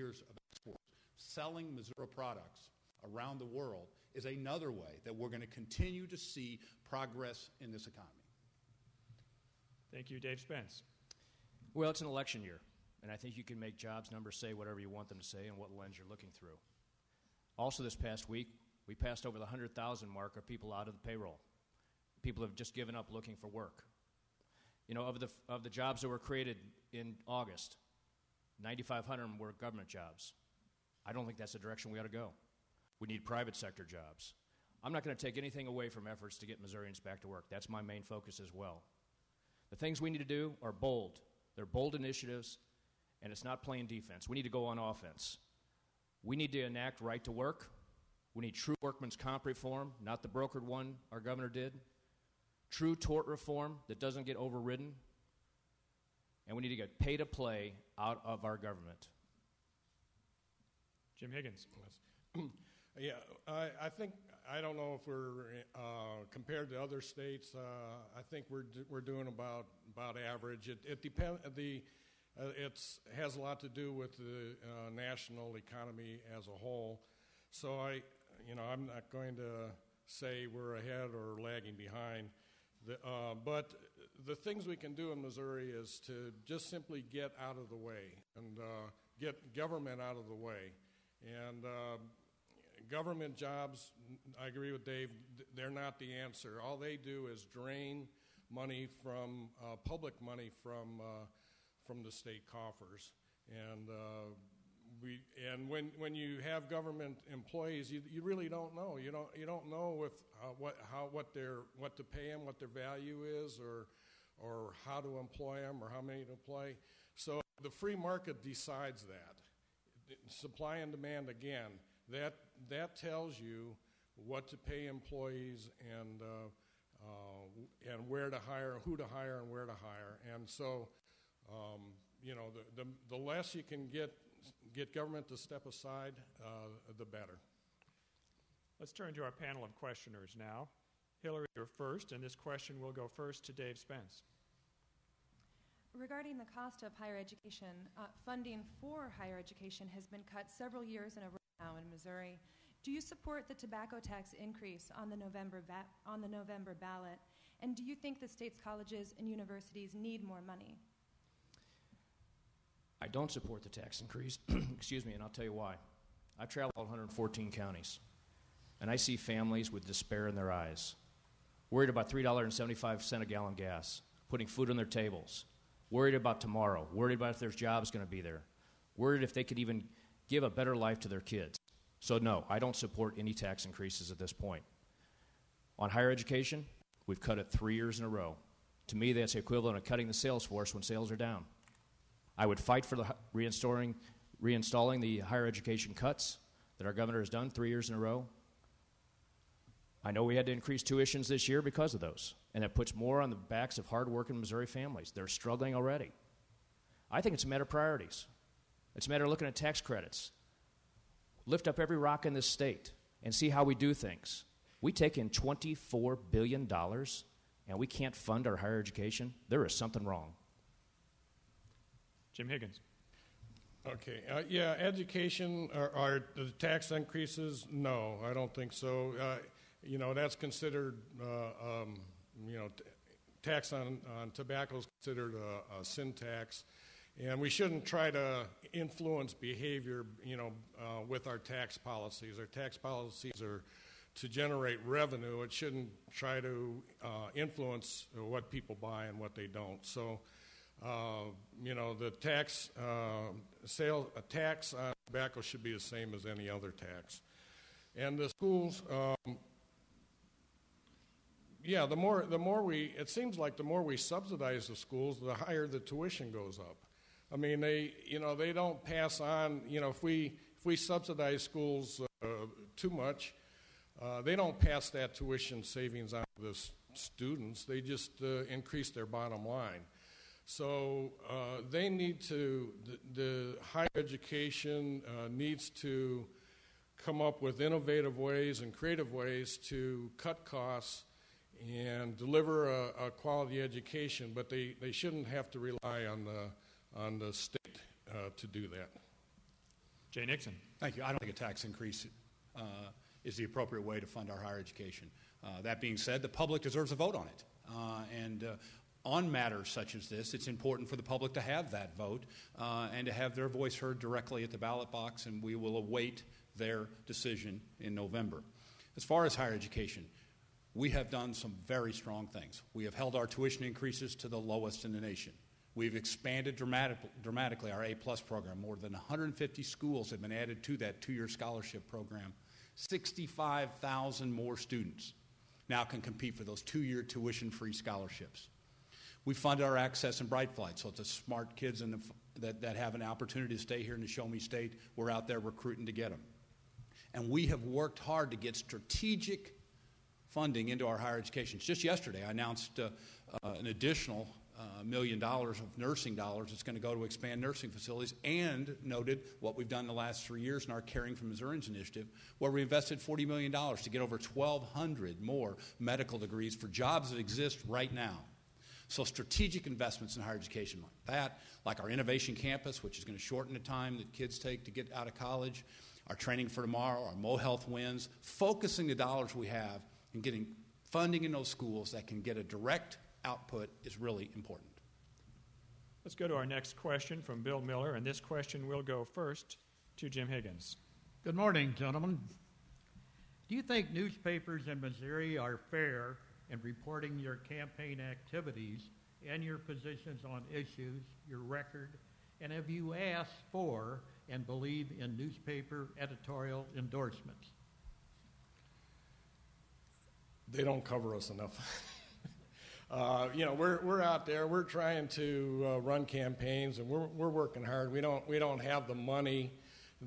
years of exports. Selling Missouri products around the world is another way that we're going to continue to see progress in this economy. Thank you. Dave Spence. Well, it's an election year, and I think you can make jobs numbers say whatever you want them to say and what lens you're looking through. Also this past week, we passed over the 100,000 mark of people out of the payroll. People have just given up looking for work. You know, of the jobs that were created in August, 9,500 were government jobs. I don't think that's the direction we ought to go. We need private sector jobs. I'm not going to take anything away from efforts to get Missourians back to work. That's my main focus as well. The things we need to do are bold. They're bold initiatives, and it's not playing defense. We need to go on offense. We need to enact right to work. We need true workman's comp reform, not the brokered one our governor did. True tort reform that doesn't get overridden. And we need to get pay to play out of our government. Jim Higgins. Yeah, I think, I don't know if we're compared to other states. I think we're doing about average. It depends. It has a lot to do with the national economy as a whole. So I'm not going to say we're ahead or lagging behind. But the things we can do in Missouri is to just simply get out of the way and get government out of the way. And government jobs, I agree with Dave, they're not the answer. All they do is drain money from public money from the state coffers. And when you have government employees, you really don't know. You don't know if what to pay them, what their value is, or how to employ them, or how many to employ. So the free market decides that. Supply and demand again. That tells you what to pay employees and where to hire, who to hire, and where to hire. And so, the less you can get government to step aside, the better. Let's turn to our panel of questioners now. Hillary, you're first, and this question will go first to Dave Spence. Regarding the cost of higher education, funding for higher education has been cut several years in a row now in Missouri. Do you support the tobacco tax increase on the November ballot? And do you think the state's colleges and universities need more money? I don't support the tax increase, excuse me, and I'll tell you why. I've traveled all 114 counties, and I see families with despair in their eyes, worried about $3.75 a gallon gas, putting food on their tables, worried about tomorrow, worried about if their job's going to be there, worried if they could even give a better life to their kids. So no, I don't support any tax increases at this point. On higher education, we've cut it 3 years in a row. To me, that's the equivalent of cutting the sales force when sales are down. I would fight for the reinstalling the higher education cuts that our governor has done 3 years in a row. I know we had to increase tuitions this year because of those, and that puts more on the backs of hard-working Missouri families. They're struggling already. I think it's a matter of priorities. It's a matter of looking at tax credits. Lift up every rock in this state and see how we do things. We take in $24 billion, and we can't fund our higher education. There is something wrong. Jim Higgins. Okay. Education, are the tax increases? No, I don't think so. That's considered, tax on tobacco is considered a sin tax. And we shouldn't try to influence behavior, with our tax policies. Our tax policies are to generate revenue. It shouldn't try to influence what people buy and what they don't. So, the tax a tax on tobacco should be the same as any other tax. And the schools, it seems like the more we subsidize the schools, the higher the tuition goes up. I mean, they don't pass on. If we subsidize schools too much, they don't pass that tuition savings on to the students. They just increase their bottom line. So they need to. The higher education needs to come up with innovative ways and creative ways to cut costs and deliver a quality education. But they shouldn't have to rely on the state to do that. Jay Nixon. Thank you. I don't think a tax increase is the appropriate way to fund our higher education. That being said, the public deserves a vote on it. And on matters such as this, it's important for the public to have that vote and to have their voice heard directly at the ballot box, and we will await their decision in November. As far as higher education, we have done some very strong things. We have held our tuition increases to the lowest in the nation. We've expanded dramatically our A-plus program. More than 150 schools have been added to that two-year scholarship program. 65,000 more students now can compete for those two-year tuition-free scholarships. We fund our Access and Bright Flight, so the smart kids that have an opportunity to stay here in the Show Me State, we're out there recruiting to get them. And we have worked hard to get strategic funding into our higher education. Just yesterday, I announced an additional $1 million of nursing dollars that's going to go to expand nursing facilities, and noted what we've done in the last 3 years in our Caring for Missourians initiative, where we invested $40 million to get over 1,200 more medical degrees for jobs that exist right now. So strategic investments in higher education like that, like our Innovation Campus, which is going to shorten the time that kids take to get out of college, our Training for Tomorrow, our Mo Health Wins, focusing the dollars we have and getting funding in those schools that can get a direct output is really important. Let's go to our next question from Bill Miller, and this question will go first to Jim Higgins. Good morning, gentlemen. Do you think newspapers in Missouri are fair in reporting your campaign activities and your positions on issues, your record, and have you asked for and believe in newspaper editorial endorsements? They don't cover us enough. We're out there. We're trying to run campaigns, and we're working hard. We don't have the money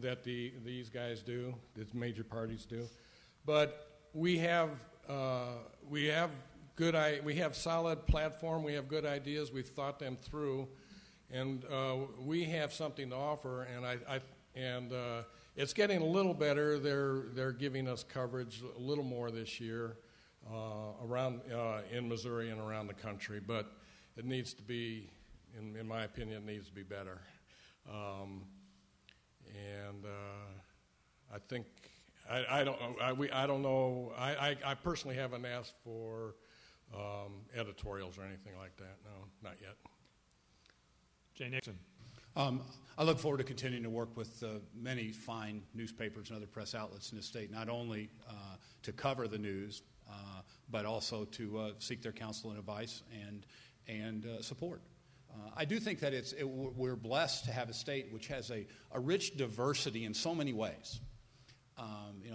that these guys do, these major parties do, but we have solid platform. We have good ideas. We've thought them through, and we have something to offer. And it's getting a little better. They're giving us coverage a little more this year. Around in Missouri and around the country, but it needs to be, in my opinion, it needs to be better. I think I don't know. I personally haven't asked for editorials or anything like that. No, not yet. Jay Nixon. I look forward to continuing to work with many fine newspapers and other press outlets in the state, not only to cover the news, but also to seek their counsel and advice and support. I do think that we're blessed to have a state which has a rich diversity in so many ways.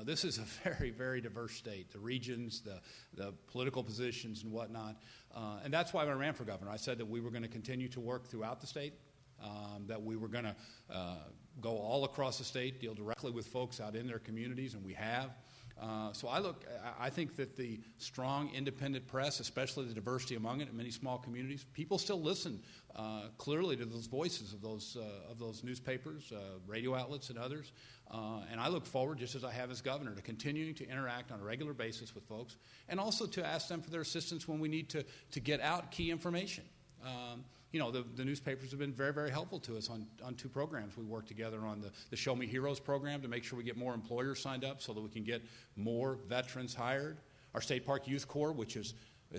This is a very, very diverse state, the regions, the political positions and whatnot. And that's why when I ran for governor, I said that we were going to continue to work throughout the state, that we were going to go all across the state, deal directly with folks out in their communities, and we have. So I think that the strong independent press, especially the diversity among it in many small communities, people still listen clearly to those voices of those newspapers, radio outlets, and others. And I look forward, just as I have as governor, to continuing to interact on a regular basis with folks, and also to ask them for their assistance when we need to get out key information. The newspapers have been very, very helpful to us on two programs. We work together on the Show Me Heroes program to make sure we get more employers signed up so that we can get more veterans hired. Our State Park Youth Corps, which has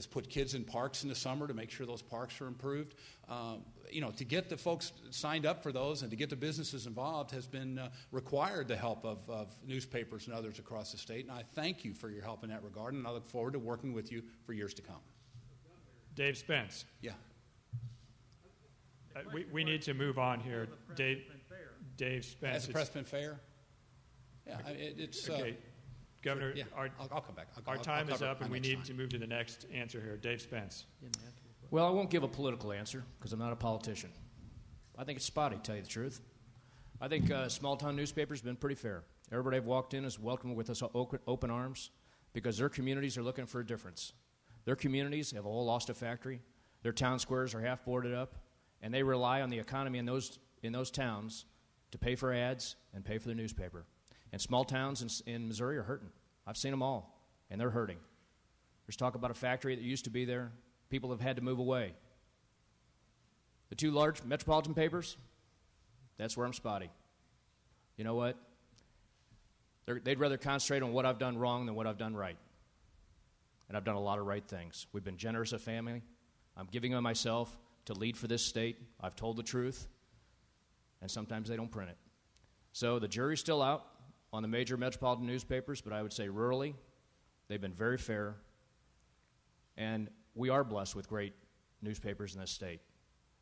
put kids in parks in the summer to make sure those parks are improved. To get the folks signed up for those and to get the businesses involved has been required the help of newspapers and others across the state. And I thank you for your help in that regard, and I look forward to working with you for years to come. Dave Spence. Yeah. We need to move on here. Dave Spence. Has the press been fair? Yeah, it's... Okay. Governor, yeah, I'll come back. Our time is up, and we need to move to the next answer here. Dave Spence. Well, I won't give a political answer because I'm not a politician. I think it's spotty, to tell you the truth. I think small-town newspapers have been pretty fair. Everybody I've walked in is welcomed with us open arms because their communities are looking for a difference. Their communities have all lost a factory. Their town squares are half boarded up, and they rely on the economy in those towns to pay for ads and pay for the newspaper. And small towns in Missouri are hurting. I've seen them all, and they're hurting. There's talk about a factory that used to be there. People have had to move away. The two large metropolitan papers, that's where I'm spotty. you know what? They'd rather concentrate on what I've done wrong than what I've done right. And I've done a lot of right things. We've been generous as a family. I'm giving of myself to lead for this state. I've told the truth. And sometimes they don't print it. So the jury's still out on the major metropolitan newspapers, but I would say rurally, they've been very fair. And we are blessed with great newspapers in this state.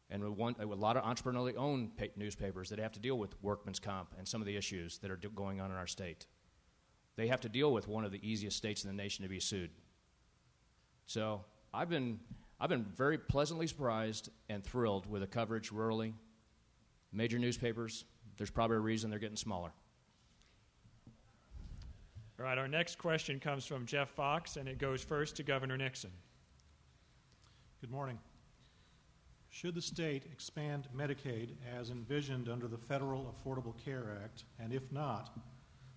And a lot of entrepreneurially owned newspapers that have to deal with workman's comp and some of the issues that are going on in our state. They have to deal with one of the easiest states in the nation to be sued. So I've been very pleasantly surprised and thrilled with the coverage rurally. Major newspapers, there's probably a reason they're getting smaller. All right, our next question comes from Jeff Fox, and it goes first to Governor Nixon. Good morning. Should the state expand Medicaid as envisioned under the Federal Affordable Care Act, and if not,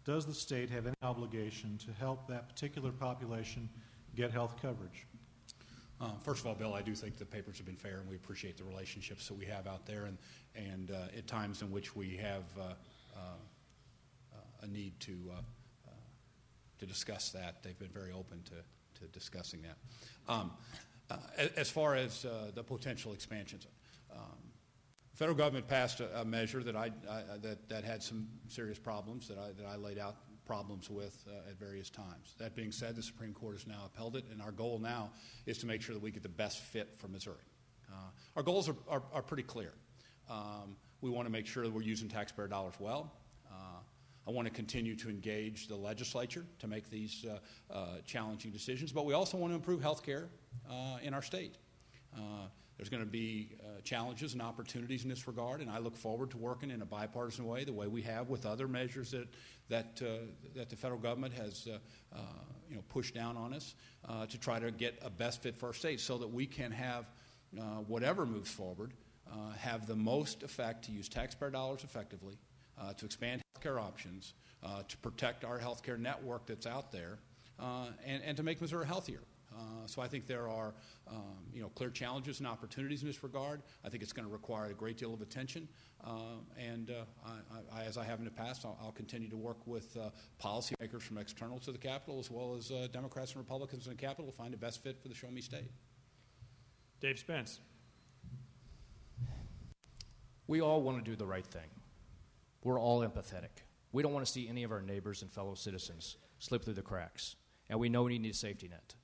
does the state have any obligation to help that particular population get health coverage? First of all, Bill, I do think the papers have been fair, and we appreciate the relationships that we have out there, and at times in which we have a need to discuss that, they've been very open to discussing that. As far as the potential expansions, the federal government passed a measure that had some serious problems that I laid out problems with at various times. That being said, the Supreme Court has now upheld it, and our goal now is to make sure that we get the best fit for Missouri. Our goals are pretty clear. We want to make sure that we're using taxpayer dollars well. I want to continue to engage the legislature to make these challenging decisions, but we also want to improve health care in our state. There's going to be challenges and opportunities in this regard, and I look forward to working in a bipartisan way, the way we have with other measures that the federal government has pushed down on us to try to get a best fit for our state so that we can have whatever moves forward have the most effect to use taxpayer dollars effectively, to expand health care options, to protect our health care network that's out there, and to make Missouri healthier. So I think there are clear challenges and opportunities in this regard. I think it's going to require a great deal of attention. And as I have in the past, I'll continue to work with policymakers from external to the Capitol as well as Democrats and Republicans in the Capitol to find the best fit for the Show Me State. Dave Spence. We all want to do the right thing. We're all empathetic. We don't want to see any of our neighbors and fellow citizens slip through the cracks. And we know we need a safety net.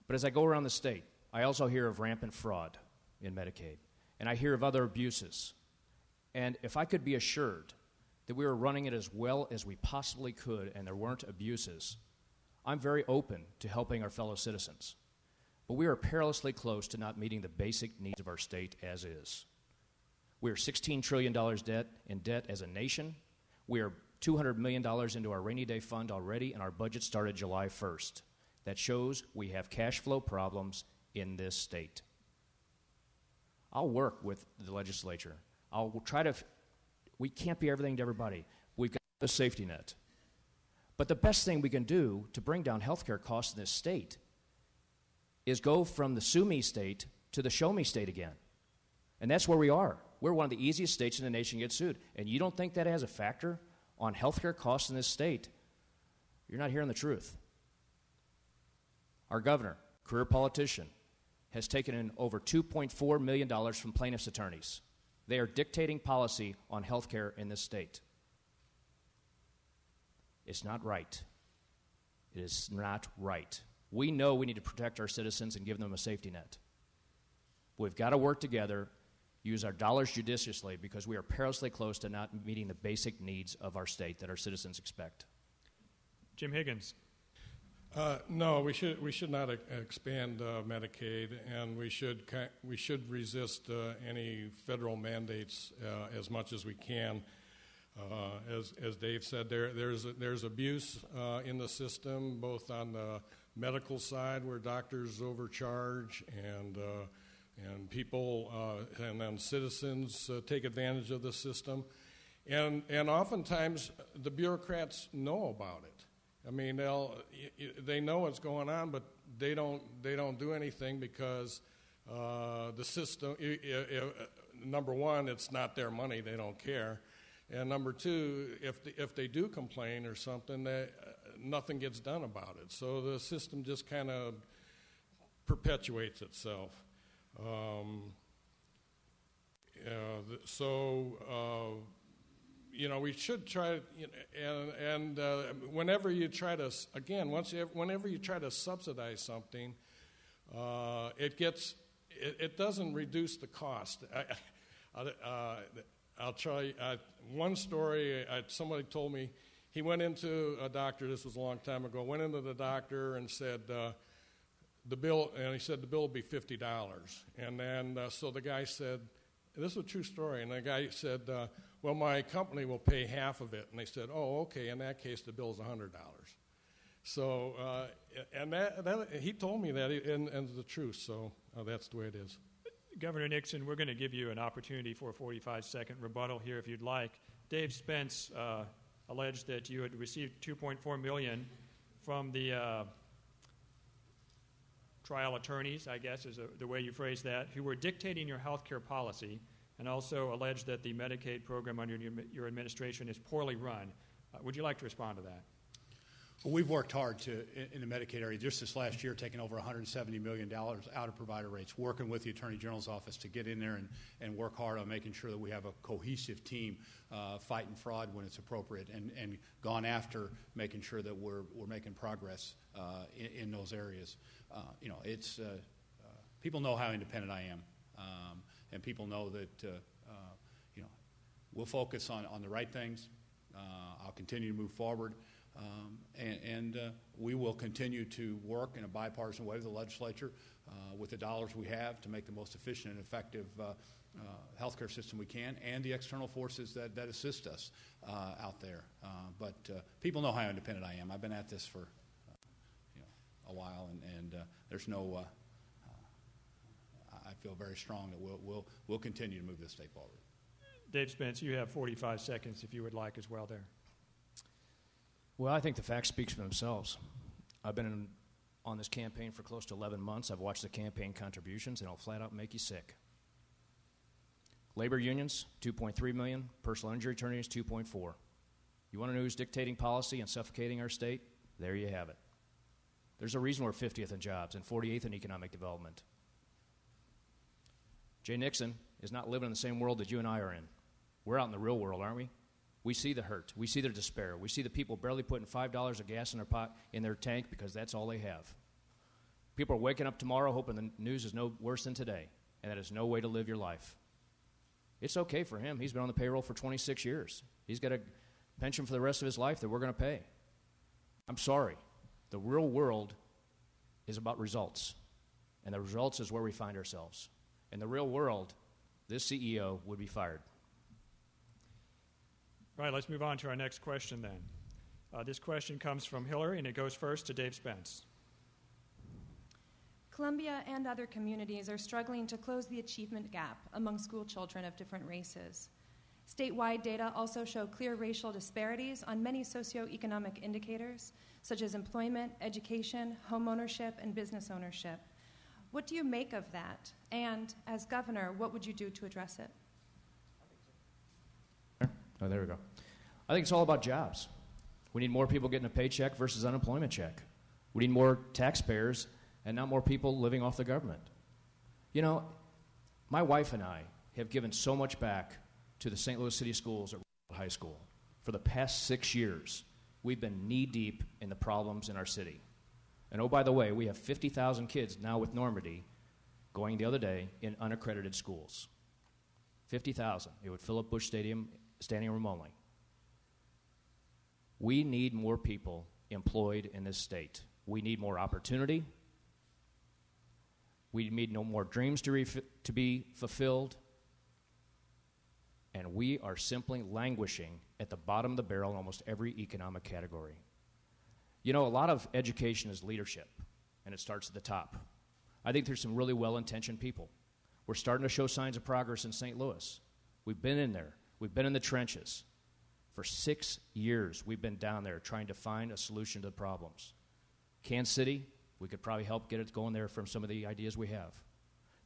But as I go around the state, I also hear of rampant fraud in Medicaid. And I hear of other abuses. And if I could be assured that we were running it as well as we possibly could and there weren't abuses, I'm very open to helping our fellow citizens. But we are perilously close to not meeting the basic needs of our state as is. We are $16 trillion in debt as a nation. We are $200 million into our rainy day fund already, and our budget started July 1st. That shows we have cash flow problems in this state. I'll work with the legislature. We can't be everything to everybody. We've got a safety net. But the best thing we can do to bring down health care costs in this state is go from the sue me state to the show me state again. And that's where we are. We're one of the easiest states in the nation to get sued. And you don't think that has a factor on health care costs in this state, you're not hearing the truth. Our governor, career politician, has taken in over $2.4 million from plaintiffs' attorneys. They are dictating policy on health care in this state. It's not right. It is not right. We know we need to protect our citizens and give them a safety net. We've got to work together, use our dollars judiciously, because we are perilously close to not meeting the basic needs of our state that our citizens expect. Jim Higgins. No, we should not expand Medicaid, and we should resist any federal mandates as much as we can. As Dave said, there's abuse in the system, both on the medical side where doctors overcharge and people and then citizens take advantage of the system, and oftentimes the bureaucrats know about it. I mean, they know what's going on, but they don't do anything because the system. Number one, it's not their money; they don't care, And number two, if they do complain or something, nothing gets done about it. So the system just kind of perpetuates itself. We should try, whenever you try to, again, whenever you try to subsidize something, it doesn't reduce the cost. I'll try one story. Somebody told me he went into a doctor. This was a long time ago. Went into the doctor and said the bill, and he said the bill will be $50. And then so the guy said, this is a true story. And the guy said, well, my company will pay half of it. And they said, oh, okay. In that case, the bill is $100. So, and he told me that, and the truth. So that's the way it is. Governor Nixon, we're going to give you an opportunity for a 45-second rebuttal here if you'd like. Dave Spence alleged that you had received $2.4 million from the trial attorneys, I guess is the way you phrase that, who were dictating your health care policy, and also alleged that the Medicaid program under your administration is poorly run. Would you like to respond to that? Well, we've worked hard in the Medicaid area just this last year, taking over $170 million out of provider rates, working with the Attorney General's office to get in there and work hard on making sure that we have a cohesive team fighting fraud when it's appropriate, and gone after making sure that we're making progress in those areas. People know how independent I am, and people know that we'll focus on the right things. I'll continue to move forward. And we will continue to work in a bipartisan way with the legislature with the dollars we have to make the most efficient and effective healthcare system we can, and the external forces that assist us out there. But people know how independent I am. I've been at this for a while, and there's no. I feel very strong that we'll continue to move this state forward. Dave Spence, you have 45 seconds if you would like as well there. Well, I think the facts speak for themselves. I've been on this campaign for close to 11 months. I've watched the campaign contributions, and it'll flat out make you sick. Labor unions, $2.3 million. Personal injury attorneys, $2.4. You want to know who's dictating policy and suffocating our state? There you have it. There's a reason we're 50th in jobs and 48th in economic development. Jay Nixon is not living in the same world that you and I are in. We're out in the real world, aren't we? We see the hurt. We see their despair. We see the people barely putting $5 of gas in their tank because that's all they have. People are waking up tomorrow hoping the news is no worse than today, and that is no way to live your life. It's okay for him. He's been on the payroll for 26 years. He's got a pension for the rest of his life that we're going to pay. I'm sorry. The real world is about results, and the results is where we find ourselves. In the real world, this CEO would be fired. All right, let's move on to our next question then. This question comes from Hillary, and it goes first to Dave Spence. Columbia and other communities are struggling to close the achievement gap among school children of different races. Statewide data also show clear racial disparities on many socioeconomic indicators, such as employment, education, home ownership, and business ownership. What do you make of that? And as governor, what would you do to address it? Oh, there we go. I think it's all about jobs. We need more people getting a paycheck versus unemployment check. We need more taxpayers and not more people living off the government. You know, my wife and I have given so much back to the St. Louis City Schools at High School. For the past 6 years, we've been knee-deep in the problems in our city. And oh, by the way, we have 50,000 kids now with Normandy going the other day in unaccredited schools. 50,000. It would fill up Busch Stadium standing room only. We need more people employed in this state. We need more opportunity. We need no more dreams to be fulfilled. And we are simply languishing at the bottom of the barrel in almost every economic category. You know, a lot of education is leadership, and it starts at the top. I think there's some really well-intentioned people. We're starting to show signs of progress in St. Louis. We've been in there. We've been in the trenches. For 6 years, we've been down there trying to find a solution to the problems. Kansas City, we could probably help get it going there from some of the ideas we have.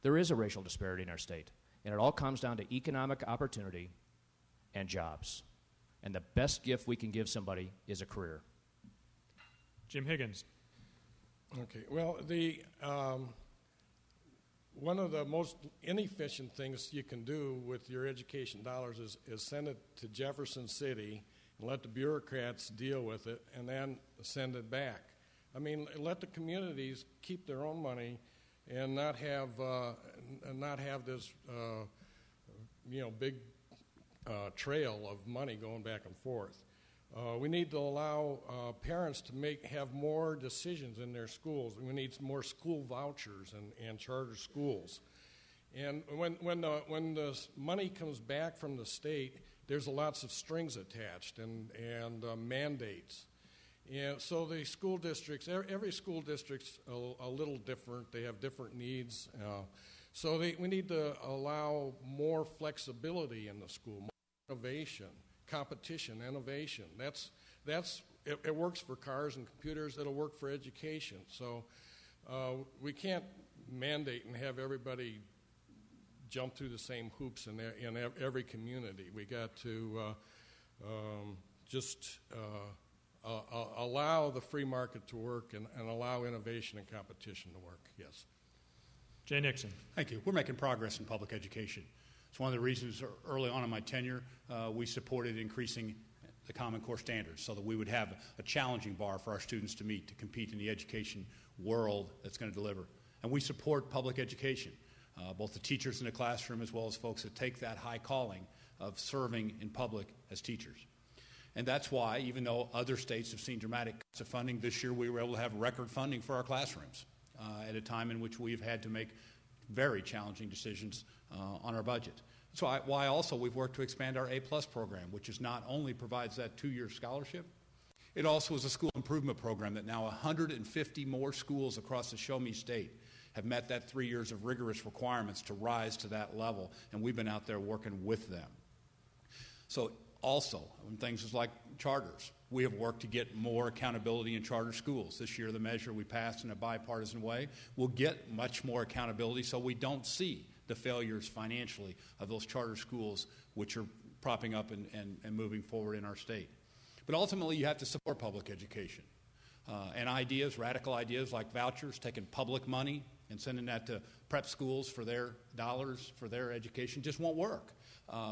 There is a racial disparity in our state, and it all comes down to economic opportunity and jobs. And the best gift we can give somebody is a career. Jim Higgins. Okay. Well, one of the most inefficient things you can do with your education dollars is send it to Jefferson City and let the bureaucrats deal with it and then send it back. I mean, let the communities keep their own money and not have this big trail of money going back and forth. We need to allow parents to have more decisions in their schools. We need more school vouchers and charter schools. And when the money comes back from the state, there's lots of strings attached and mandates. And so the school districts, every school district's a little different. They have different needs. So we need to allow more flexibility in the school, more innovation. Competition, innovation. It works for cars and computers. It'll work for education. So we can't mandate and have everybody jump through the same hoops in every community. We got to just allow the free market to work and allow innovation and competition to work. Yes. Jay Nixon. Thank you. We're making progress in public education. It's one of the reasons early on in my tenure we supported increasing the Common Core standards so that we would have a challenging bar for our students to meet to compete in the education world that's going to deliver. And we support public education, both the teachers in the classroom as well as folks that take that high calling of serving in public as teachers. And that's why, even though other states have seen dramatic cuts of funding, this year we were able to have record funding for our classrooms at a time in which we've had to make very challenging decisions on our budget. So why also we've worked to expand our A-plus program, which is not only provides that 2-year scholarship, it also is a school improvement program that now 150 more schools across the Show Me state have met that 3 years of rigorous requirements to rise to that level, and we've been out there working with them. So also, things like charters, we have worked to get more accountability in charter schools. This year, the measure we passed in a bipartisan way will get much more accountability so we don't see the failures financially of those charter schools which are propping up and moving forward in our state. But ultimately, you have to support public education. And radical ideas like vouchers, taking public money and sending that to prep schools for their dollars, for their education, just won't work.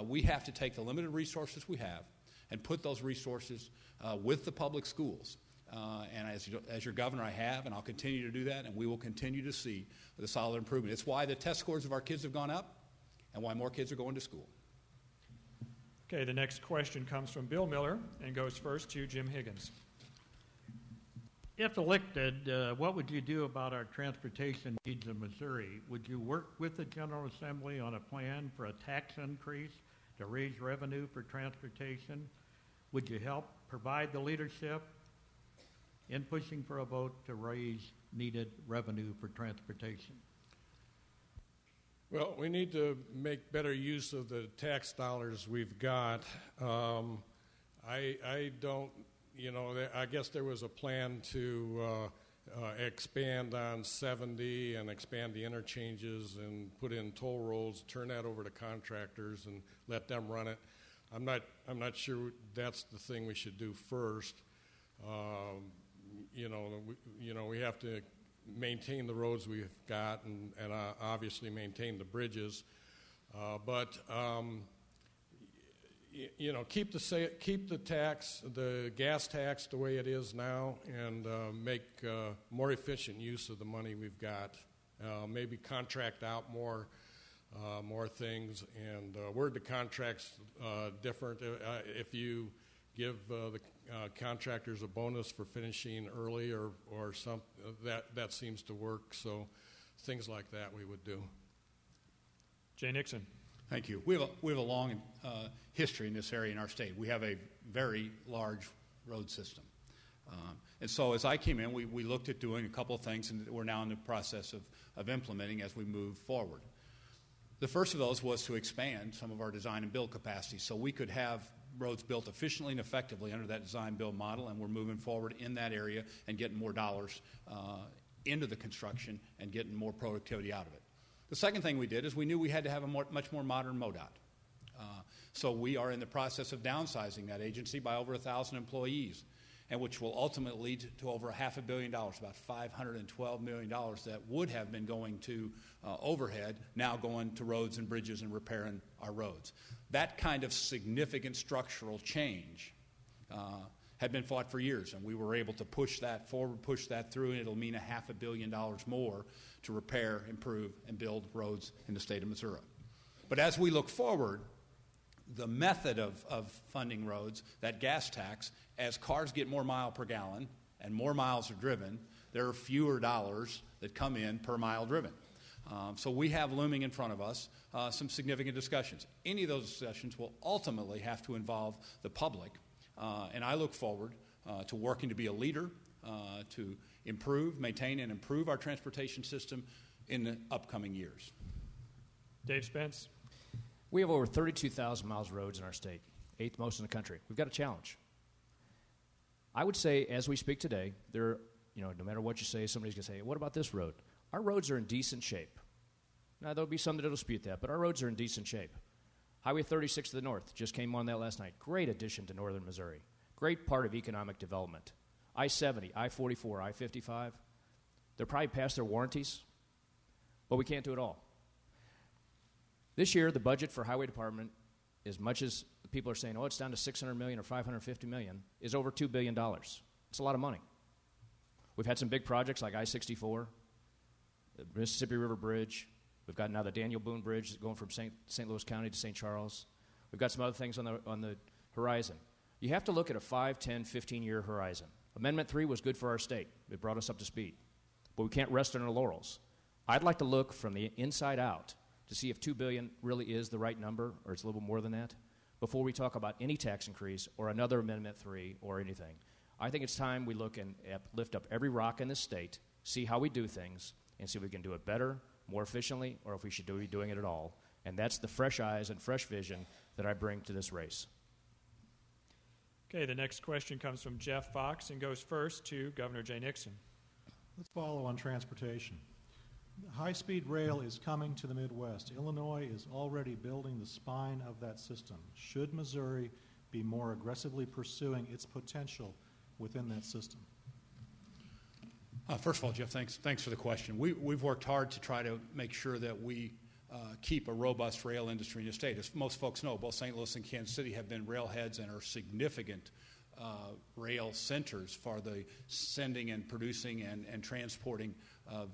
We have to take the limited resources we have and put those resources with the public schools. And as your governor, I have, and I'll continue to do that, and we will continue to see the solid improvement. It's why the test scores of our kids have gone up and why more kids are going to school. Okay, the next question comes from Bill Miller and goes first to Jim Higgins. If elected, what would you do about our transportation needs in Missouri? Would you work with the General Assembly on a plan for a tax increase to raise revenue for transportation? Would you help provide the leadership in pushing for a vote to raise needed revenue for transportation? Well, we need to make better use of the tax dollars we've got. I don't, I guess there was a plan to expand on 70 and expand the interchanges and put in toll roads, turn that over to contractors and let them run it. I'm not sure that's the thing we should do first. We have to maintain the roads we've got and obviously maintain the bridges, but keep the tax, the gas tax, the way it is now, and make more efficient use of the money we've got. Maybe contract out more things, and word to contracts different. If you give the contractors a bonus for finishing early or something, that seems to work. So things like that we would do. Jay Nixon. Thank you. We have a long history in this area in our state. We have a very large road system. And so as I came in, we looked at doing a couple of things, and we're now in the process of implementing as we move forward. The first of those was to expand some of our design and build capacity so we could have roads built efficiently and effectively under that design-build model, and we're moving forward in that area and getting more dollars into the construction and getting more productivity out of it. The second thing we did is we knew we had to have a much more modern MoDOT. So we are in the process of downsizing that agency by over 1,000 employees, and which will ultimately lead to over $500 million, about $512 million that would have been going to overhead, now going to roads and bridges and repairing our roads. That kind of significant structural change had been fought for years, and we were able to push that forward, push that through, and it'll mean $500 million more to repair, improve, and build roads in the state of Missouri. But as we look forward, the method of funding roads, that gas tax, as cars get more mile per gallon and more miles are driven, there are fewer dollars that come in per mile driven. So we have looming in front of us some significant discussions. Any of those discussions will ultimately have to involve the public, and I look forward to working to be a leader, to improve, maintain, and improve our transportation system in the upcoming years. Dave Spence. We have over 32,000 miles of roads in our state, 8th most in the country. We've got a challenge. I would say, as we speak today, no matter what you say, somebody's going to say, what about this road? Our roads are in decent shape. Now, there'll be some that will dispute that, but our roads are in decent shape. Highway 36 to the north just came on that last night. Great addition to northern Missouri. Great part of economic development. I-70, I-44, I-55, they're probably past their warranties, but we can't do it all. This year, the budget for Highway Department, as much as people are saying, oh, it's down to $600 million or $550 million, is over $2 billion. It's a lot of money. We've had some big projects like I-64, the Mississippi River Bridge. We've got now the Daniel Boone Bridge going from St. Louis County to St. Charles. We've got some other things on the horizon. You have to look at a 5, 10, 15-year horizon. Amendment 3 was good for our state. It brought us up to speed. But we can't rest on our laurels. I'd like to look from the inside out to see if $2 billion really is the right number, or it's a little more than that, before we talk about any tax increase or another Amendment 3 or anything. I think it's time we look and lift up every rock in this state, see how we do things, and see if we can do it better, more efficiently, or if we should be doing it at all. And that's the fresh eyes and fresh vision that I bring to this race. Okay, the next question comes from Jeff Fox and goes first to Governor Jay Nixon. Let's follow on transportation. High-speed rail is coming to the Midwest. Illinois is already building the spine of that system. Should Missouri be more aggressively pursuing its potential within that system? First of all, Jeff, thanks for the question. We've worked hard to try to make sure that we keep a robust rail industry in the state. As most folks know, both St. Louis and Kansas City have been railheads and are significant rail centers for the sending and producing and transporting of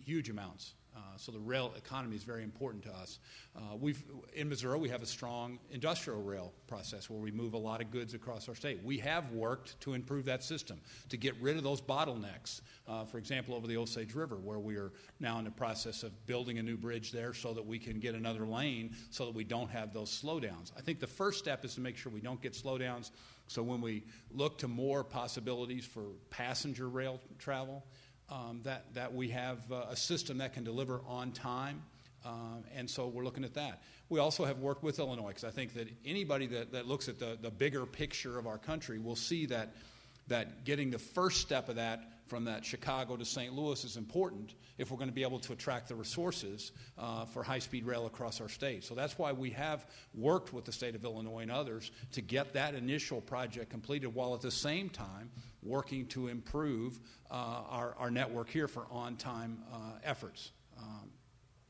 huge amounts. So the rail economy is very important to us. In Missouri, we have a strong industrial rail process where we move a lot of goods across our state. We have worked to improve that system, to get rid of those bottlenecks. For example, over the Osage River, where we are now in the process of building a new bridge there so that we can get another lane so that we don't have those slowdowns. I think the first step is to make sure we don't get slowdowns. So when we look to more possibilities for passenger rail travel, that we have a system that can deliver on time, and so we're looking at that. We also have worked with Illinois, because I think that anybody that looks at the bigger picture of our country will see that getting the first step of that from that Chicago to St. Louis is important if we're going to be able to attract the resources for high-speed rail across our state. So that's why we have worked with the state of Illinois and others to get that initial project completed, while at the same time working to improve our network here for on-time efforts.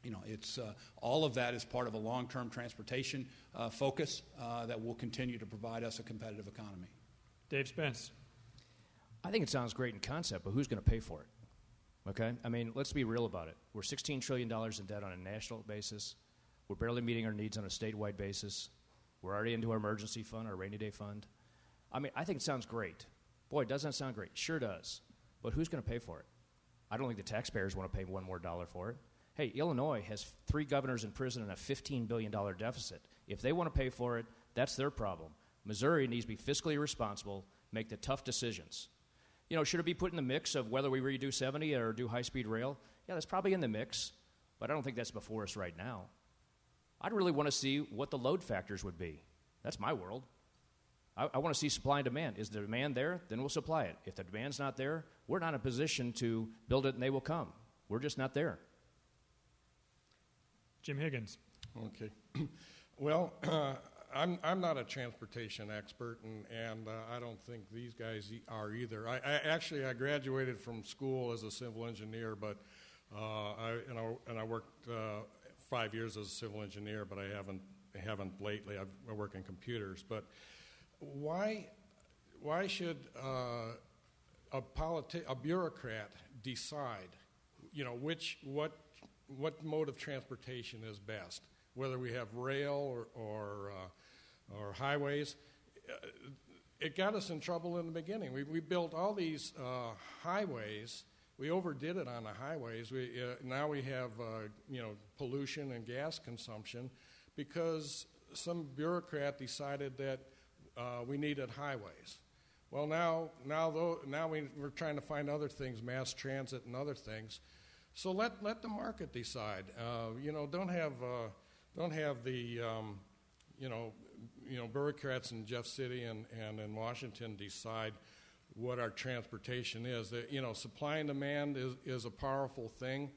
It's all of that is part of a long-term transportation focus that will continue to provide us a competitive economy. Dave Spence. I think it sounds great in concept, but who's going to pay for it? Okay? I mean, let's be real about it. We're $16 trillion in debt on a national basis. We're barely meeting our needs on a statewide basis. We're already into our emergency fund, our rainy day fund. I mean, I think it sounds great. Boy, doesn't it sound great? Sure does. But who's going to pay for it? I don't think the taxpayers want to pay one more dollar for it. Hey, Illinois has 3 governors in prison and a $15 billion deficit. If they want to pay for it, that's their problem. Missouri needs to be fiscally responsible, make the tough decisions. Should it be put in the mix of whether we redo 70 or do high-speed rail? Yeah, that's probably in the mix, but I don't think that's before us right now. I'd really want to see what the load factors would be. That's my world. I want to see supply and demand. Is the demand there? Then we'll supply it. If the demand's not there, we're not in a position to build it and they will come. We're just not there. Jim Higgins. Okay. Well, I'm not a transportation expert, and I don't think these guys are either. I graduated from school as a civil engineer, but I worked 5 years as a civil engineer, but I haven't lately. I work in computers. But why should a bureaucrat decide, what mode of transportation is best? Whether we have rail or highways, it got us in trouble in the beginning. We built all these highways. We overdid it on the highways. Now we have pollution and gas consumption because some bureaucrat decided that we needed highways. Well, now we're trying to find other things, mass transit and other things. So let the market decide. Don't have the bureaucrats in Jeff City and in Washington decide what our transportation is. Supply and demand is a powerful thing,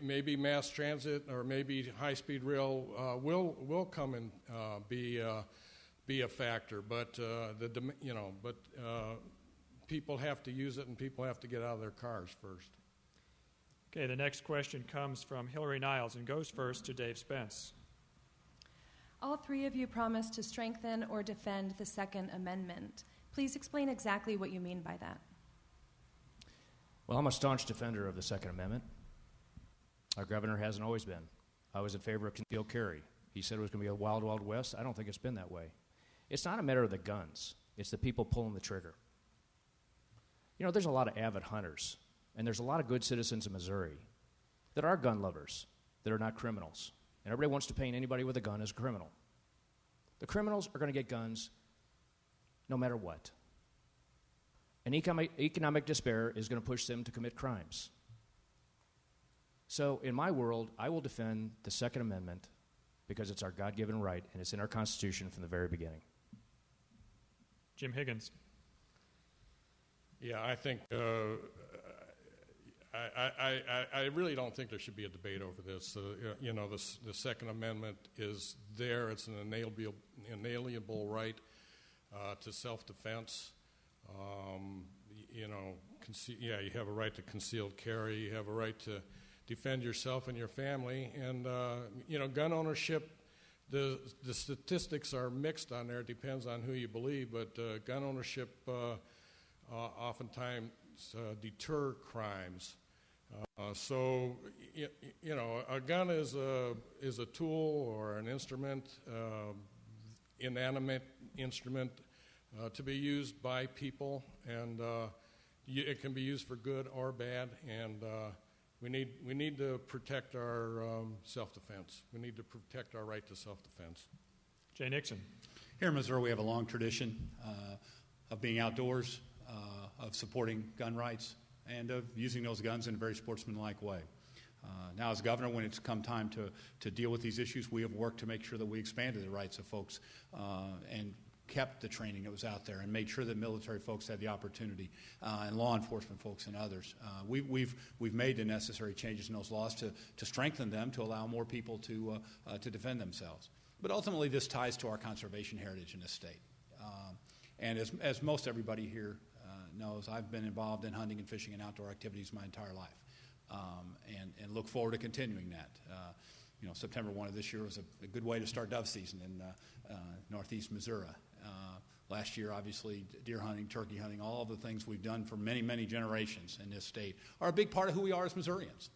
maybe mass transit or maybe high-speed rail will come and be a factor, but people have to use it and people have to get out of their cars first. Okay, the next question comes from Hillary Niles and goes first to Dave Spence. All three of you promised to strengthen or defend the Second Amendment. Please explain exactly what you mean by that. Well, I'm a staunch defender of the Second Amendment. Our governor hasn't always been. I was in favor of concealed carry. He said it was going to be a wild, wild west. I don't think it's been that way. It's not a matter of the guns. It's the people pulling the trigger. There's a lot of avid hunters. And there's a lot of good citizens in Missouri that are gun lovers, that are not criminals. And everybody wants to paint anybody with a gun as a criminal. The criminals are going to get guns no matter what. And economic despair is going to push them to commit crimes. So in my world, I will defend the Second Amendment because it's our God-given right and it's in our Constitution from the very beginning. Jim Higgins. Yeah, I think... I really don't think there should be a debate over this. The Second Amendment is there. It's an inalienable right to self-defense. You have a right to concealed carry. You have a right to defend yourself and your family. And, gun ownership, the statistics are mixed on there. It depends on who you believe. But gun ownership oftentimes deter crimes. So a gun is a tool or an instrument, inanimate instrument, to be used by people, and it can be used for good or bad. And we need to protect our self-defense. We need to protect our right to self-defense. Jay Nixon. Here in Missouri, we have a long tradition of being outdoors, of supporting gun rights, and of using those guns in a very sportsmanlike way. Now, as governor, when it's come time to deal with these issues, we have worked to make sure that we expanded the rights of folks and kept the training that was out there and made sure that military folks had the opportunity and law enforcement folks and others. We've made the necessary changes in those laws to strengthen them, to allow more people to defend themselves. But ultimately, this ties to our conservation heritage in this state. And as most everybody here knows, I've been involved in hunting and fishing and outdoor activities my entire life, and look forward to continuing that. September 1 of this year was a good way to start dove season in northeast Missouri. Last year, obviously, deer hunting, turkey hunting, all of the things we've done for many, many generations in this state are a big part of who we are as Missourians.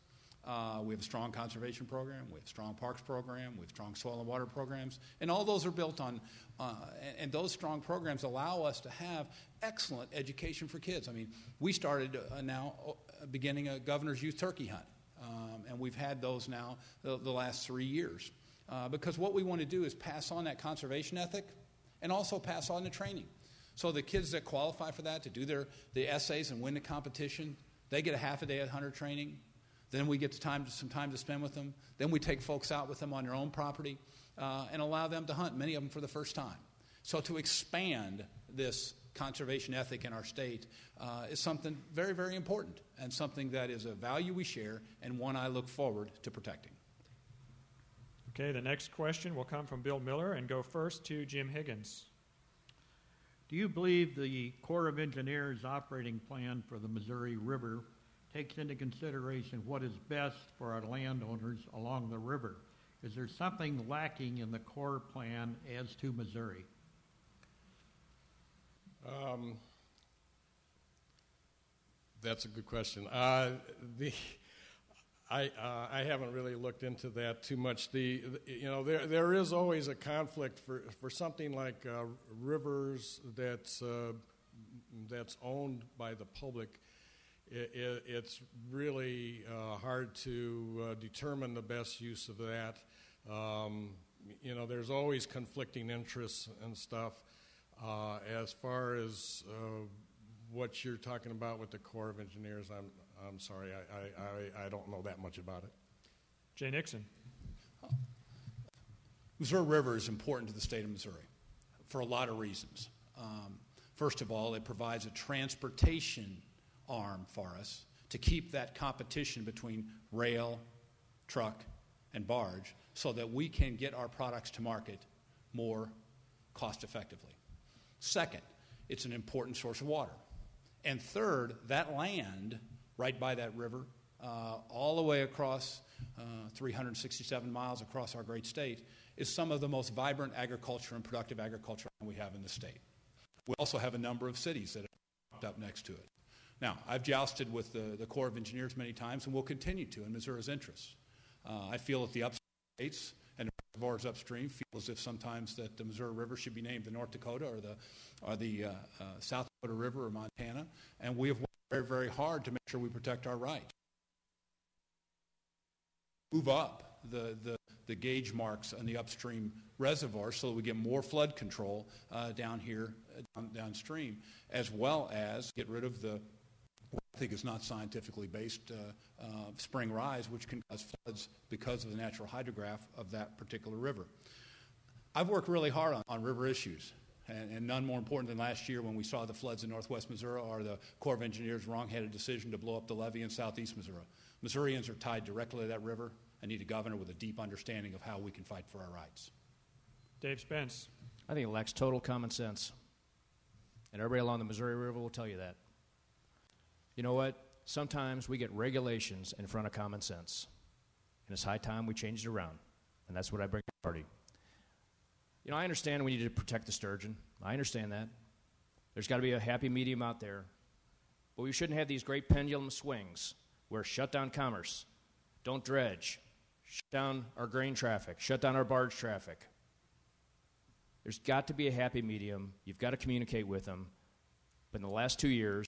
We have a strong conservation program, we have a strong parks program, we have strong soil and water programs, and all those are built on, and those strong programs allow us to have excellent education for kids. I mean, we started beginning a governor's youth turkey hunt, and we've had those now the last 3 years, because what we want to do is pass on that conservation ethic and also pass on the training. So the kids that qualify for that, to do the essays and win the competition, they get a half a day of hunter training. Then we get some time to spend with them. Then we take folks out with them on their own property and allow them to hunt, many of them for the first time. So to expand this conservation ethic in our state is something very, very important and something that is a value we share and one I look forward to protecting. Okay, the next question will come from Bill Miller and go first to Jim Higgins. Do you believe the Corps of Engineers operating plan for the Missouri River takes into consideration what is best for our landowners along the river? Is there something lacking in the Corps plan as to Missouri? That's a good question. I haven't really looked into that too much. There is always a conflict for something like rivers that's owned by the public. It's really hard to determine the best use of that. There's always conflicting interests and stuff. As far as what you're talking about with the Corps of Engineers, I'm sorry, I don't know that much about it. Jay Nixon. Missouri River is important to the state of Missouri for a lot of reasons. First of all, it provides a transportation arm for us to keep that competition between rail, truck, and barge so that we can get our products to market more cost effectively. Second, it's an important source of water. And third, that land right by that river, all the way across 367 miles across our great state, is some of the most vibrant agriculture and productive agriculture we have in the state. We also have a number of cities that are popped up next to it. Now, I've jousted with the Corps of Engineers many times and will continue to in Missouri's interests. I feel that the upstream states and the reservoirs upstream feel as if sometimes that the Missouri River should be named the North Dakota or the South Dakota River or Montana, and we have worked very, very hard to make sure we protect our rights. Move up the gauge marks on the upstream reservoir so that we get more flood control down here, downstream, as well as get rid of the what I think is not scientifically based spring rise, which can cause floods because of the natural hydrograph of that particular river. I've worked really hard on river issues, and none more important than last year when we saw the floods in northwest Missouri or the Corps of Engineers' wrong-headed decision to blow up the levee in southeast Missouri. Missourians are tied directly to that river and need a governor with a deep understanding of how we can fight for our rights. Dave Spence. I think it lacks total common sense. And everybody along the Missouri River will tell you that. You know what? Sometimes we get regulations in front of common sense. And it's high time we changed it around. And that's what I bring to the party. You know, I understand we need to protect the sturgeon. I understand that. There's got to be a happy medium out there. But we shouldn't have these great pendulum swings where shut down commerce, don't dredge, shut down our grain traffic, shut down our barge traffic. There's got to be a happy medium. You've got to communicate with them. But in the last 2 years,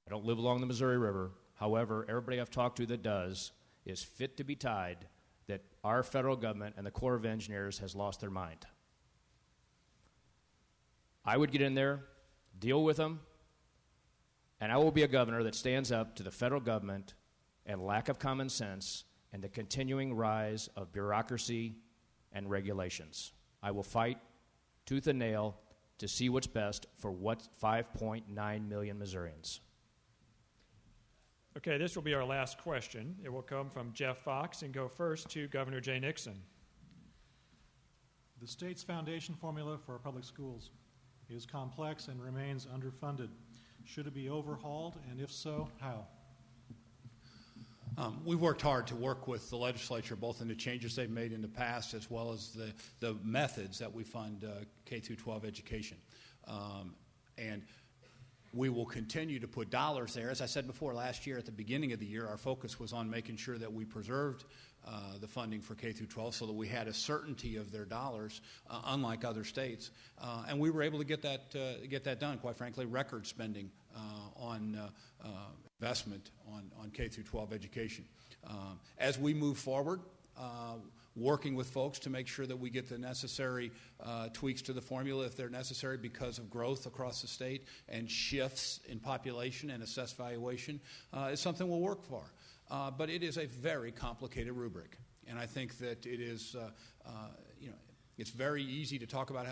I don't live along the Missouri River. However, everybody I've talked to that does is fit to be tied that our federal government and the Corps of Engineers has lost their mind. I would get in there, deal with them, and I will be a governor that stands up to the federal government and lack of common sense and the continuing rise of bureaucracy and regulations. I will fight tooth and nail to see what's best for 5.9 million Missourians. Okay, this will be our last question. It will come from Jeff Fox and go first to Governor Jay Nixon. The state's foundation formula for our public schools is complex and remains underfunded. Should it be overhauled, and if so, how? We've worked hard to work with the legislature, both in the changes they've made in the past as well as the methods that we fund K-12 education. And we will continue to put dollars there. As I said before, last year at the beginning of the year, our focus was on making sure that we preserved the funding for K-12 so that we had a certainty of their dollars, unlike other states. And we were able to get that done, quite frankly, record spending on investment on K-12 education. As we move forward, working with folks to make sure that we get the necessary tweaks to the formula if they're necessary because of growth across the state and shifts in population and assessed valuation is something we'll work for. But it is a very complicated rubric, and I think that it is, it's very easy to talk about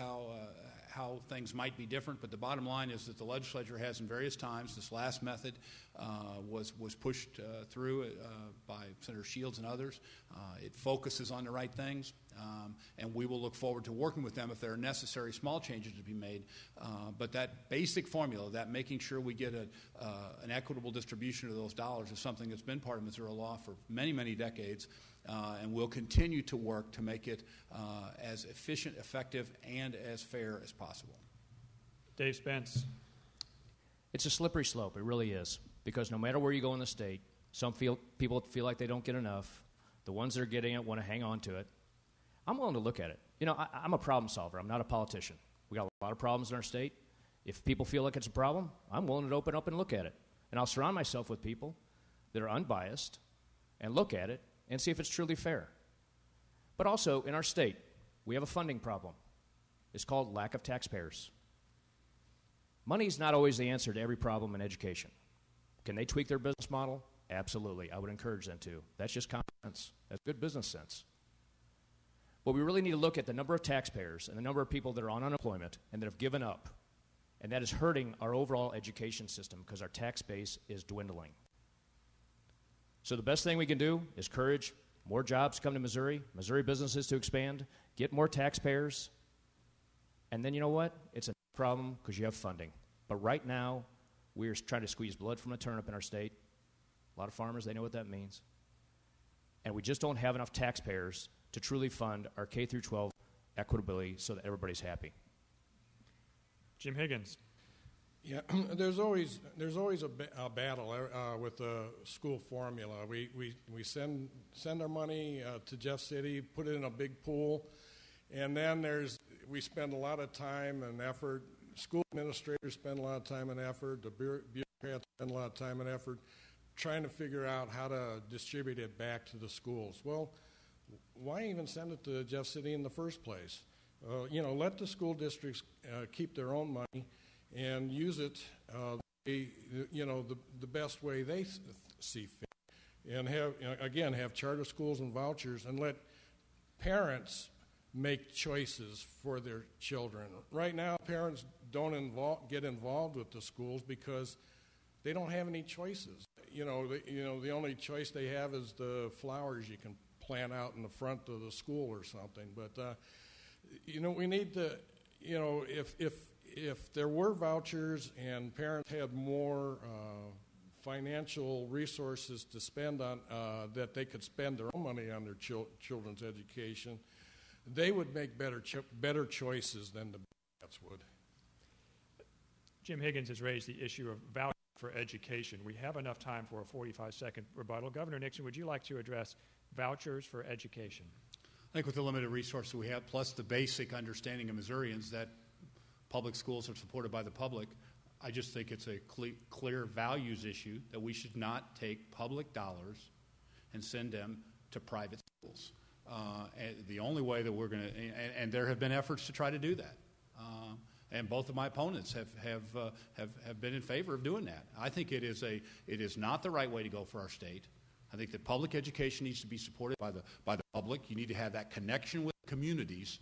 how things might be different, but the bottom line is that the legislature has in various times, this last method was pushed through by Senator Shields and others. It focuses on the right things. And we will look forward to working with them if there are necessary small changes to be made. But that basic formula, that making sure we get an equitable distribution of those dollars, is something that's been part of Missouri law for many, many decades, and we'll continue to work to make it as efficient, effective, and as fair as possible. Dave Spence. It's a slippery slope. It really is. Because no matter where you go in the state, people feel like they don't get enough. The ones that are getting it want to hang on to it. I'm willing to look at it. You know, I'm a problem solver. I'm not a politician. We got a lot of problems in our state. If people feel like it's a problem, I'm willing to open up and look at it. And I'll surround myself with people that are unbiased and look at it and see if it's truly fair. But also, in our state, we have a funding problem. It's called lack of taxpayers. Money is not always the answer to every problem in education. Can they tweak their business model? Absolutely. I would encourage them to. That's just common sense. That's good business sense. But we really need to look at the number of taxpayers and the number of people that are on unemployment and that have given up. And that is hurting our overall education system because our tax base is dwindling. So the best thing we can do is encourage more jobs to come to Missouri businesses to expand, get more taxpayers, and then you know what? It's a problem because you have funding. But right now, we're trying to squeeze blood from a turnip in our state. A lot of farmers, they know what that means. And we just don't have enough taxpayers to truly fund our K through 12 equitably so that everybody's happy. Jim Higgins. Yeah, there's always a battle with the school formula. We send our money to Jeff City, put it in a big pool, and then we spend a lot of time and effort. School administrators spend a lot of time and effort. The bureaucrats spend a lot of time and effort trying to figure out how to distribute it back to the schools. Well, why even send it to Jeff City in the first place? Let the school districts keep their own money and use it, the best way they see fit, and have charter schools and vouchers, and let parents make choices for their children. Right now, parents don't get involved with the schools because they don't have any choices. The only choice they have is the flowers you can plant out in the front of the school or something. But we need to, if there were vouchers and parents had more financial resources to spend on, that they could spend their own money on their children's education, they would make better choices than the Democrats would. Jim Higgins has raised the issue of vouchers for education. We have enough time for a 45-second rebuttal. Governor Nixon, would you like to address vouchers for education? I think with the limited resources we have, plus the basic understanding of Missourians that public schools are supported by the public, I just think it's a clear values issue that we should not take public dollars and send them to private schools. And the only way that we're going to, and there have been efforts to try to do that. And both of my opponents have been in favor of doing that. I think it is not the right way to go for our state. I think that public education needs to be supported by the public. You need to have that connection with communities.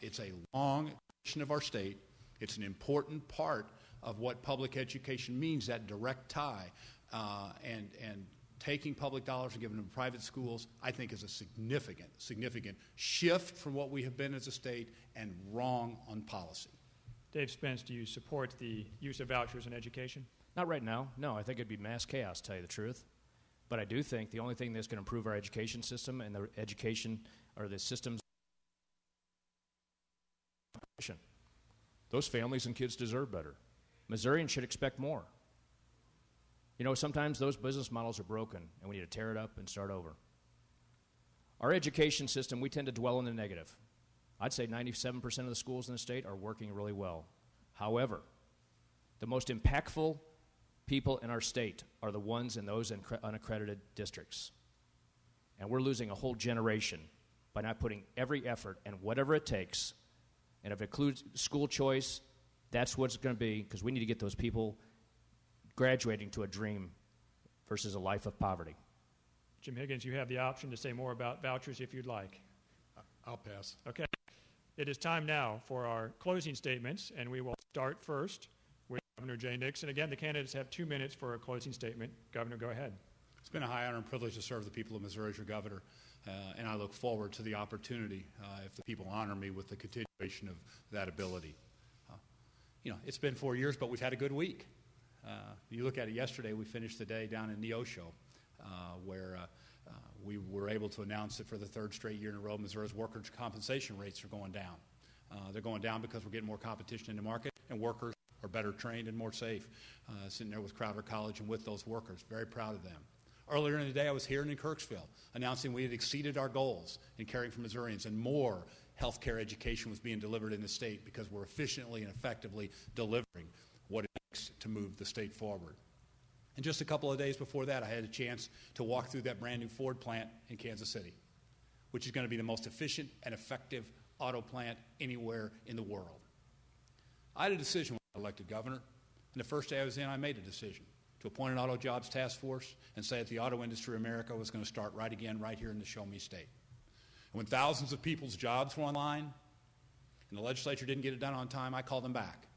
It's a long tradition of our state. It's an important part of what public education means, that direct tie. And taking public dollars and giving them to private schools, I think, is a significant shift from what we have been as a state and wrong on policy. Dave Spence, do you support the use of vouchers in education? Not right now. No, I think it'd be mass chaos, to tell you the truth. But I do think the only thing that's going to improve our education system and the education or the systems, those families and kids deserve better. Missourians should expect more. Sometimes those business models are broken, and we need to tear it up and start over. Our education system, we tend to dwell in the negative. I'd say 97% of the schools in the state are working really well. However, the most impactful people in our state are the ones in those unaccredited districts. And we're losing a whole generation by not putting every effort and whatever it takes. And if it includes school choice, that's what it's going to be, because we need to get those people graduating to a dream versus a life of poverty. Jim Higgins, you have the option to say more about vouchers if you'd like. I'll pass. Okay. It is time now for our closing statements, and we will start first with Governor Jay Nixon. Again, the candidates have 2 minutes for a closing statement. Governor, go ahead. It's been a high honor and privilege to serve the people of Missouri as your governor. and I look forward to the opportunity if the people honor me with the continuation of that ability. It's been 4 years, but we've had a good week. You look at it yesterday, we finished the day down in Neosho, where we were able to announce that for the third straight year in a row, Missouri's workers' compensation rates are going down. They're going down because we're getting more competition in the market, and workers are better trained and more safe. Sitting there with Crowder College and with those workers, very proud of them. Earlier in the day, I was here in Kirksville announcing we had exceeded our goals in caring for Missourians, and more health care education was being delivered in the state because we're efficiently and effectively delivering what it takes to move the state forward. And just a couple of days before that, I had a chance to walk through that brand new Ford plant in Kansas City, which is going to be the most efficient and effective auto plant anywhere in the world. I had a decision when I was elected governor, and the first day I was in, I made a decision to appoint an auto jobs task force and say that the auto industry of America was going to start right again right here in the Show Me State. And when thousands of people's jobs were on the line and the legislature didn't get it done on time, I called them back.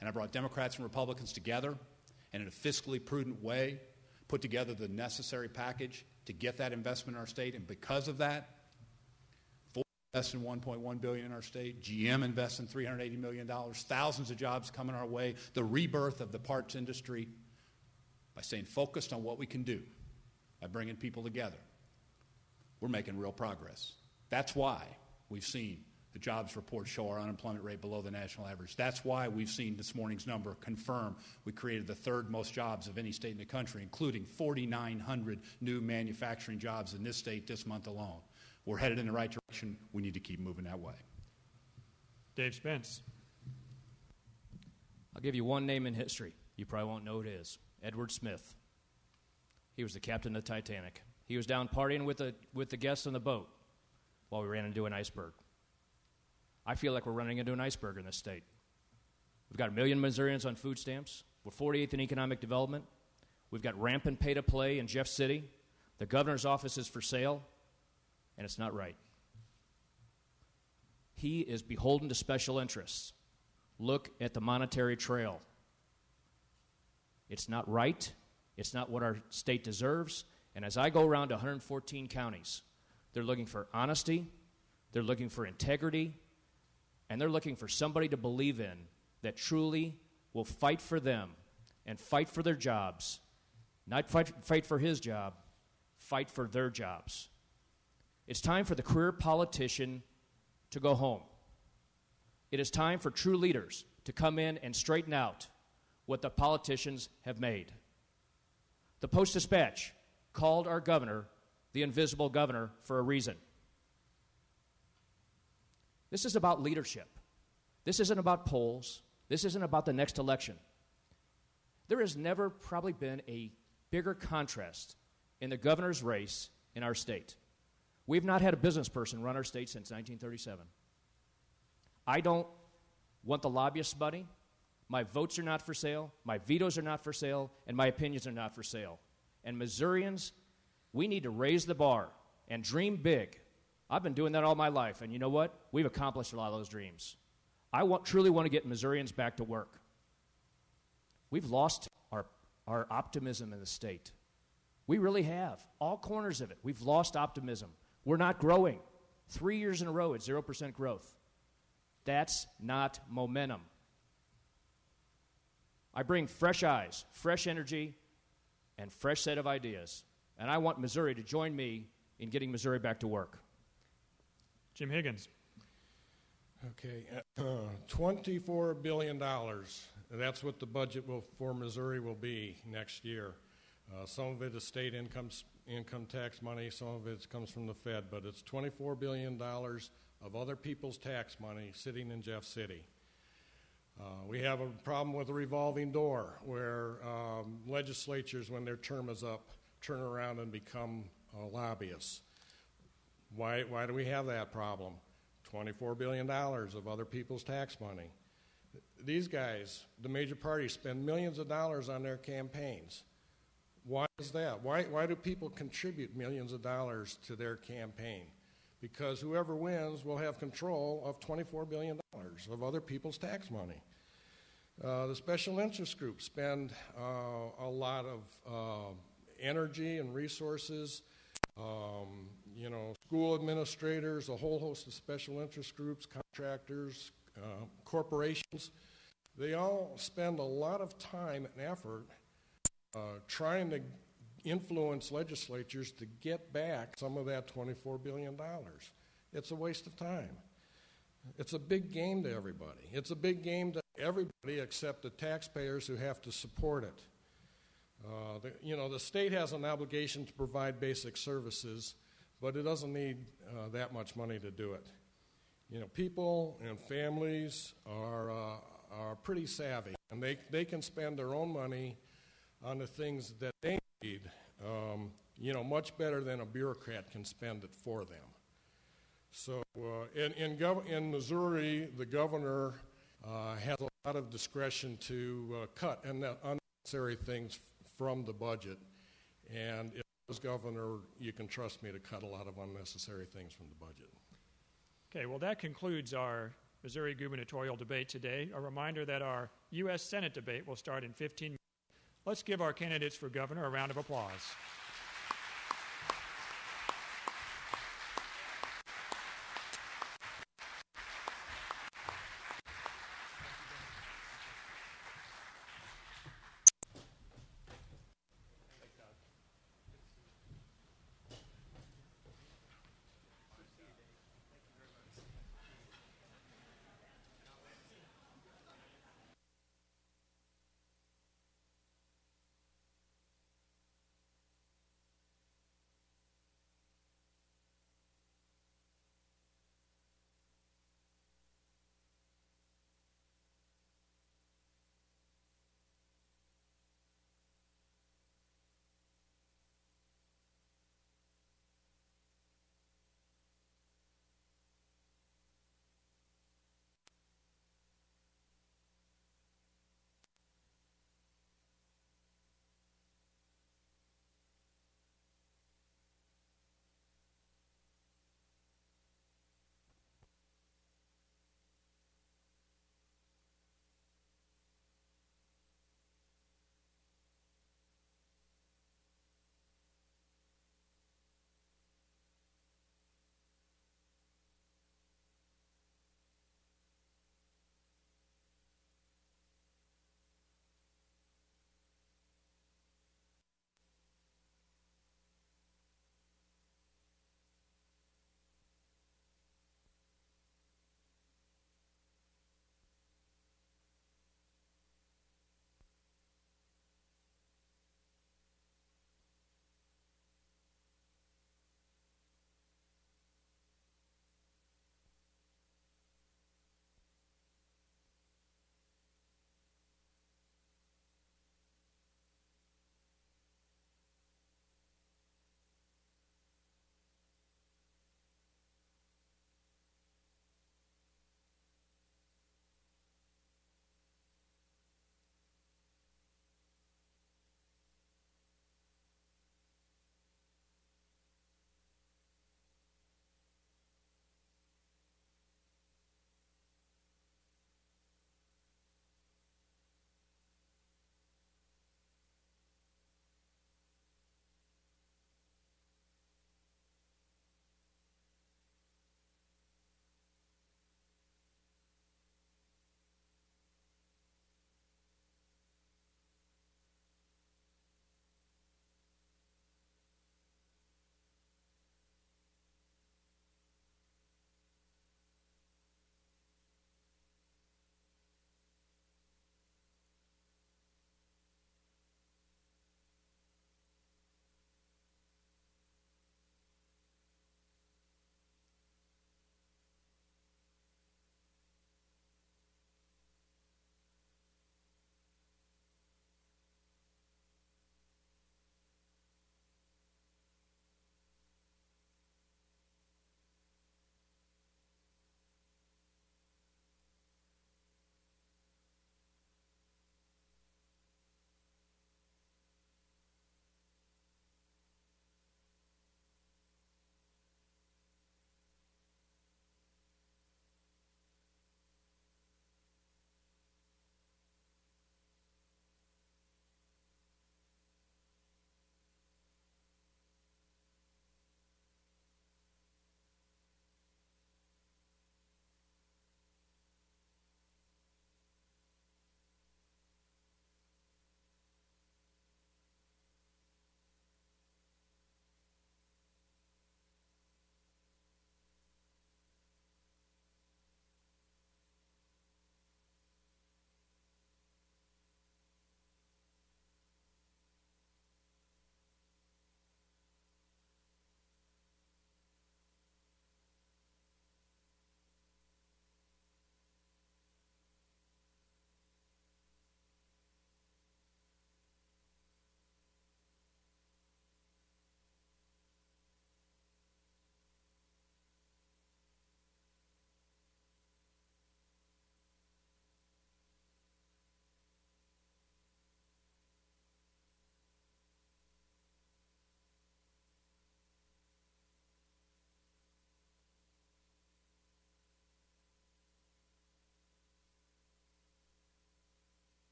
And I brought Democrats and Republicans together and in a fiscally prudent way put together the necessary package to get that investment in our state. And because of that, Ford invests in $1.1 billion in our state. GM invests in $380 million. Thousands of jobs coming our way. The rebirth of the parts industry by staying focused on what we can do, by bringing people together. We're making real progress. That's why we've seen the jobs report show our unemployment rate below the national average. That's why we've seen this morning's number confirm we created the third most jobs of any state in the country, including 4,900 new manufacturing jobs in this state this month alone. We're headed in the right direction. We need to keep moving that way. Dave Spence. I'll give you one name in history. You probably won't know who it is. Edward Smith. He was the captain of the Titanic. He was down partying with the guests on the boat while we ran into an iceberg. I feel like we're running into an iceberg in this state. We've got 1 million Missourians on food stamps. We're 48th in economic development. We've got rampant pay-to-play in Jeff City. The governor's office is for sale, and it's not right. He is beholden to special interests. Look at the monetary trail. It's not right. It's not what our state deserves. And as I go around to 114 counties, they're looking for honesty, they're looking for integrity, and they're looking for somebody to believe in that truly will fight for them and fight for their jobs. Not fight for his job, fight for their jobs. It's time for the career politician to go home. It is time for true leaders to come in and straighten out what the politicians have made. The Post-Dispatch called our governor the invisible governor for a reason. This is about leadership. This isn't about polls. This isn't about the next election. There has never probably been a bigger contrast in the governor's race in our state. We've not had a business person run our state since 1937. I don't want the lobbyist money. My votes are not for sale, my vetoes are not for sale, and my opinions are not for sale. And Missourians, we need to raise the bar and dream big. I've been doing that all my life, and you know what? We've accomplished a lot of those dreams. I truly want to get Missourians back to work. We've lost our optimism in the state. We really have. All corners of it. We've lost optimism. We're not growing. 3 years in a row at 0% growth. That's not momentum. I bring fresh eyes, fresh energy, and fresh set of ideas. And I want Missouri to join me in getting Missouri back to work. Jim Higgins. Okay, $24 billion. That's what the budget for Missouri will be next year. Some of it is state income tax money, some of it comes from the Fed, but it's $24 billion of other people's tax money sitting in Jeff City. We have a problem with a revolving door where legislatures, when their term is up, turn around and become lobbyists. Why do we have that problem? $24 billion of other people's tax money. These guys, the major parties, spend millions of dollars on their campaigns. Why is that? Why do people contribute millions of dollars to their campaign? Because whoever wins will have control of $24 billion of other people's tax money. The special interest groups spend a lot of energy and resources, school administrators, a whole host of special interest groups, contractors, corporations. They all spend a lot of time and effort trying to influence legislatures to get back some of that $24 billion. It's a waste of time. It's a big game to everybody. It's a big game to everybody except the taxpayers who have to support it. The state has an obligation to provide basic services, but it doesn't need that much money to do it. People and families are pretty savvy, and they can spend their own money on the things that they need, much better than a bureaucrat can spend it for them. So in Missouri, the governor has a lot of discretion to cut unnecessary things from the budget. And if I was governor, you can trust me to cut a lot of unnecessary things from the budget. Okay, well, that concludes our Missouri gubernatorial debate today. A reminder that our U.S. Senate debate will start in 15 minutes. Let's give our candidates for governor a round of applause.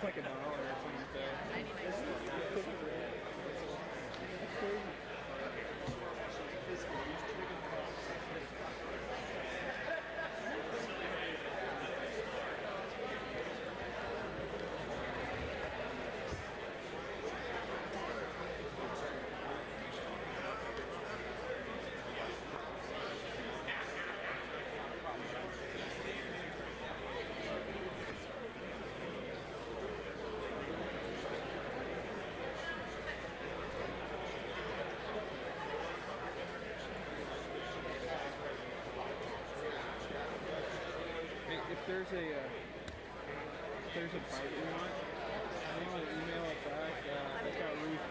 It's like $1 or something. If there's a bite you want to email it back. I've got Ruth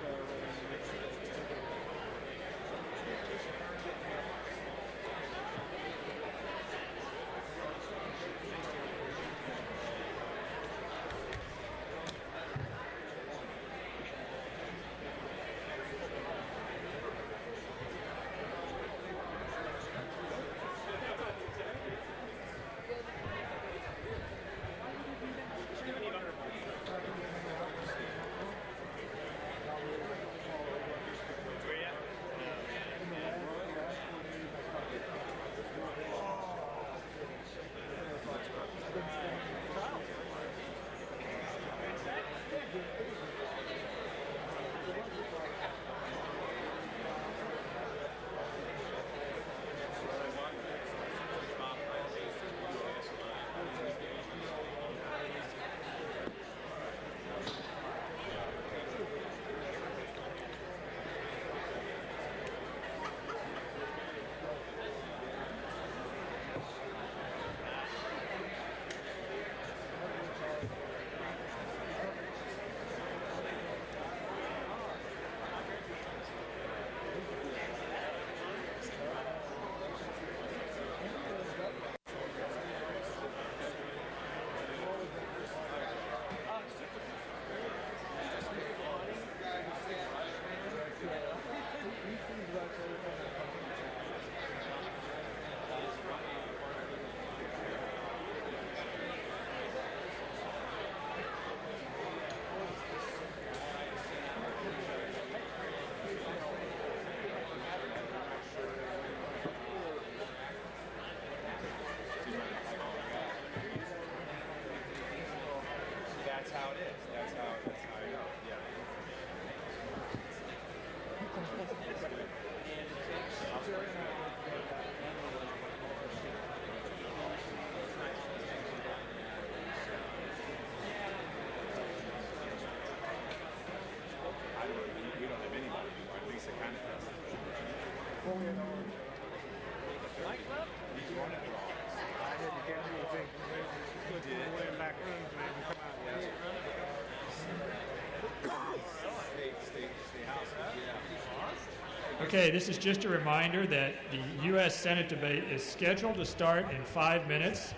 Okay, this is just a reminder that the U.S. Senate debate is scheduled to start in 5 minutes.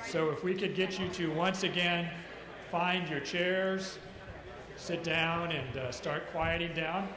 So if we could get you to once again find your chairs, sit down, and start quieting down.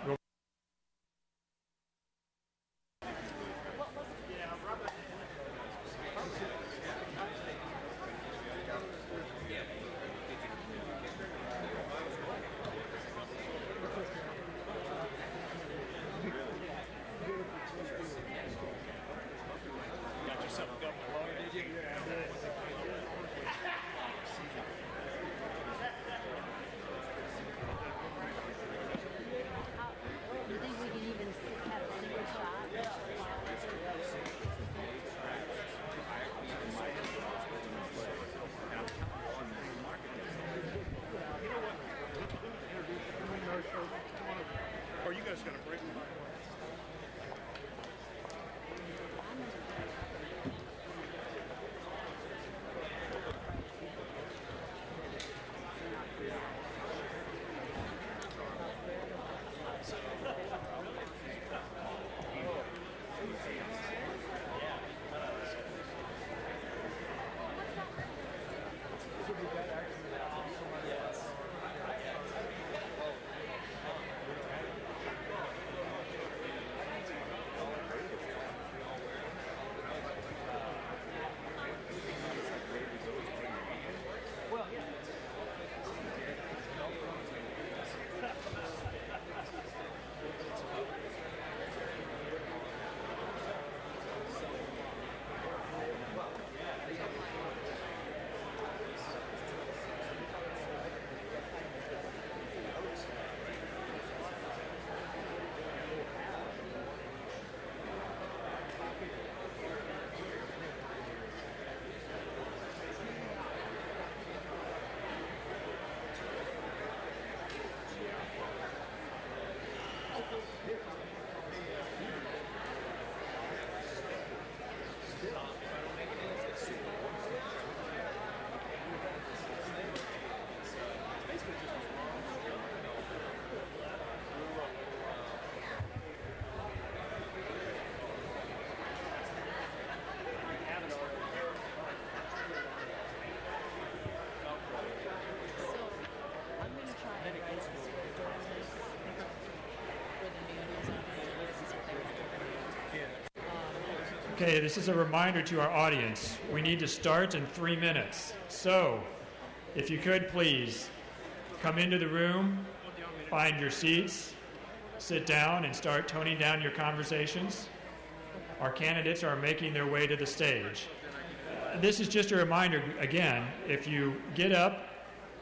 Okay, this is a reminder to our audience. We need to start in 3 minutes. So, if you could please come into the room, find your seats, sit down, and start toning down your conversations. Our candidates are making their way to the stage. This is just a reminder, again, if you get up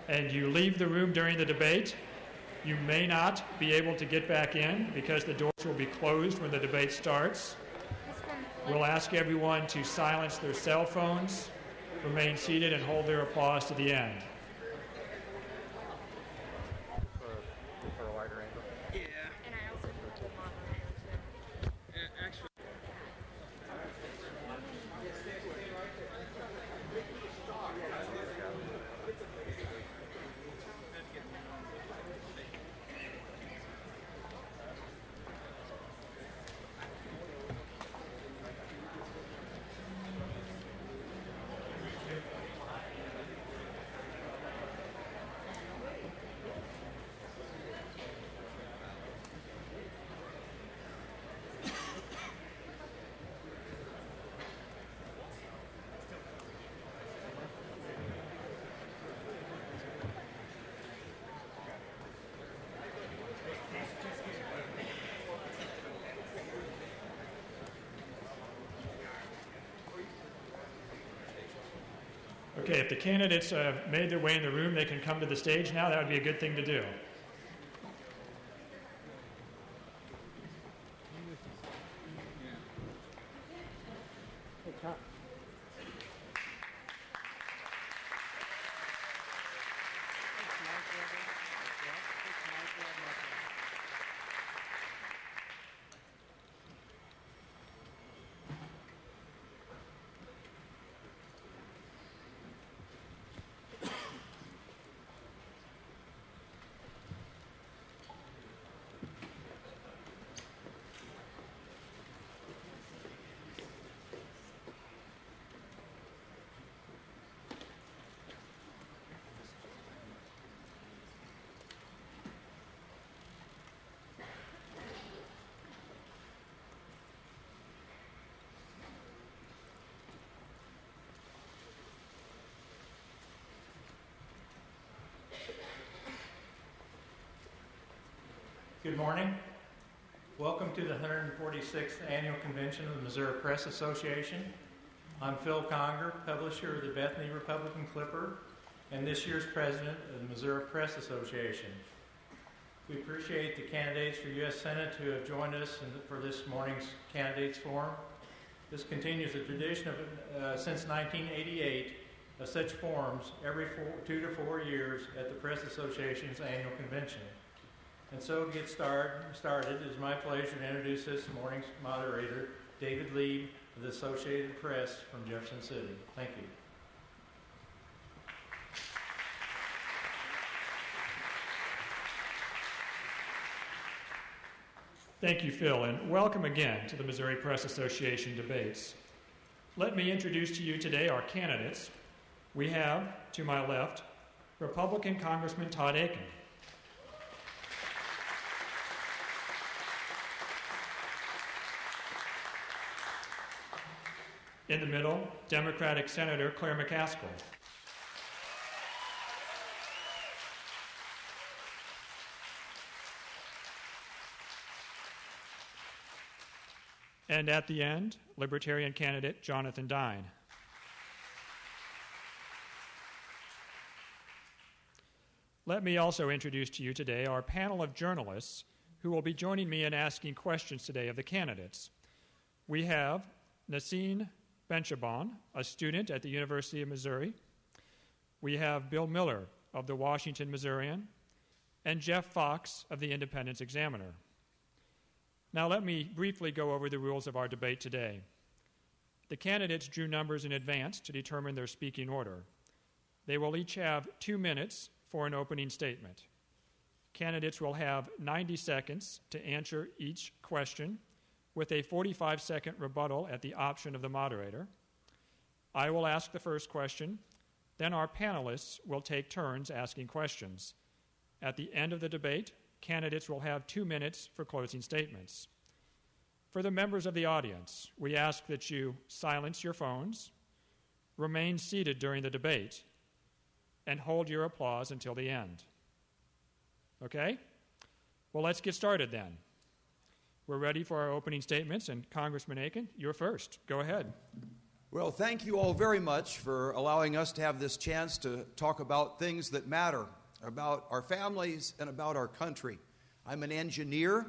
and you leave the room during the debate, you may not be able to get back in because the doors will be closed when the debate starts. We'll ask everyone to silence their cell phones, remain seated, and hold their applause to the end. For a wider angle. Yeah. And I also put them on too. Actually. Okay, if the candidates have made their way in the room, they can come to the stage now. That would be a good thing to do. Good morning. Welcome to the 146th Annual Convention of the Missouri Press Association. I'm Phil Conger, publisher of the Bethany Republican Clipper and this year's president of the Missouri Press Association. We appreciate the candidates for U.S. Senate who have joined us for this morning's candidates forum. This continues a tradition of since 1988 of such forums every 2 to 4 years at the Press Association's annual convention. And so to get started, it is my pleasure to introduce this morning's moderator, David Lee of the Associated Press from Jefferson City. Thank you. Thank you, Phil, and welcome again to the Missouri Press Association debates. Let me introduce to you today our candidates. We have, to my left, Republican Congressman Todd Akin. In the middle, Democratic Senator Claire McCaskill. And at the end, Libertarian candidate Jonathan Dine. Let me also introduce to you today our panel of journalists who will be joining me in asking questions today of the candidates. We have Nassine Benchabon, a student at the University of Missouri. We have Bill Miller of the Washington Missourian, and Jeff Fox of the Independence Examiner. Now let me briefly go over the rules of our debate today. The candidates drew numbers in advance to determine their speaking order. They will each have 2 minutes for an opening statement. Candidates will have 90 seconds to answer each question, with a 45-second rebuttal at the option of the moderator. I will ask the first question, then our panelists will take turns asking questions. At the end of the debate, candidates will have 2 minutes for closing statements. For the members of the audience, we ask that you silence your phones, remain seated during the debate, and hold your applause until the end. Okay? Well, let's get started then. We're ready for our opening statements, and Congressman Akin, you're first. Go ahead. Well, thank you all very much for allowing us to have this chance to talk about things that matter, about our families and about our country. I'm an engineer.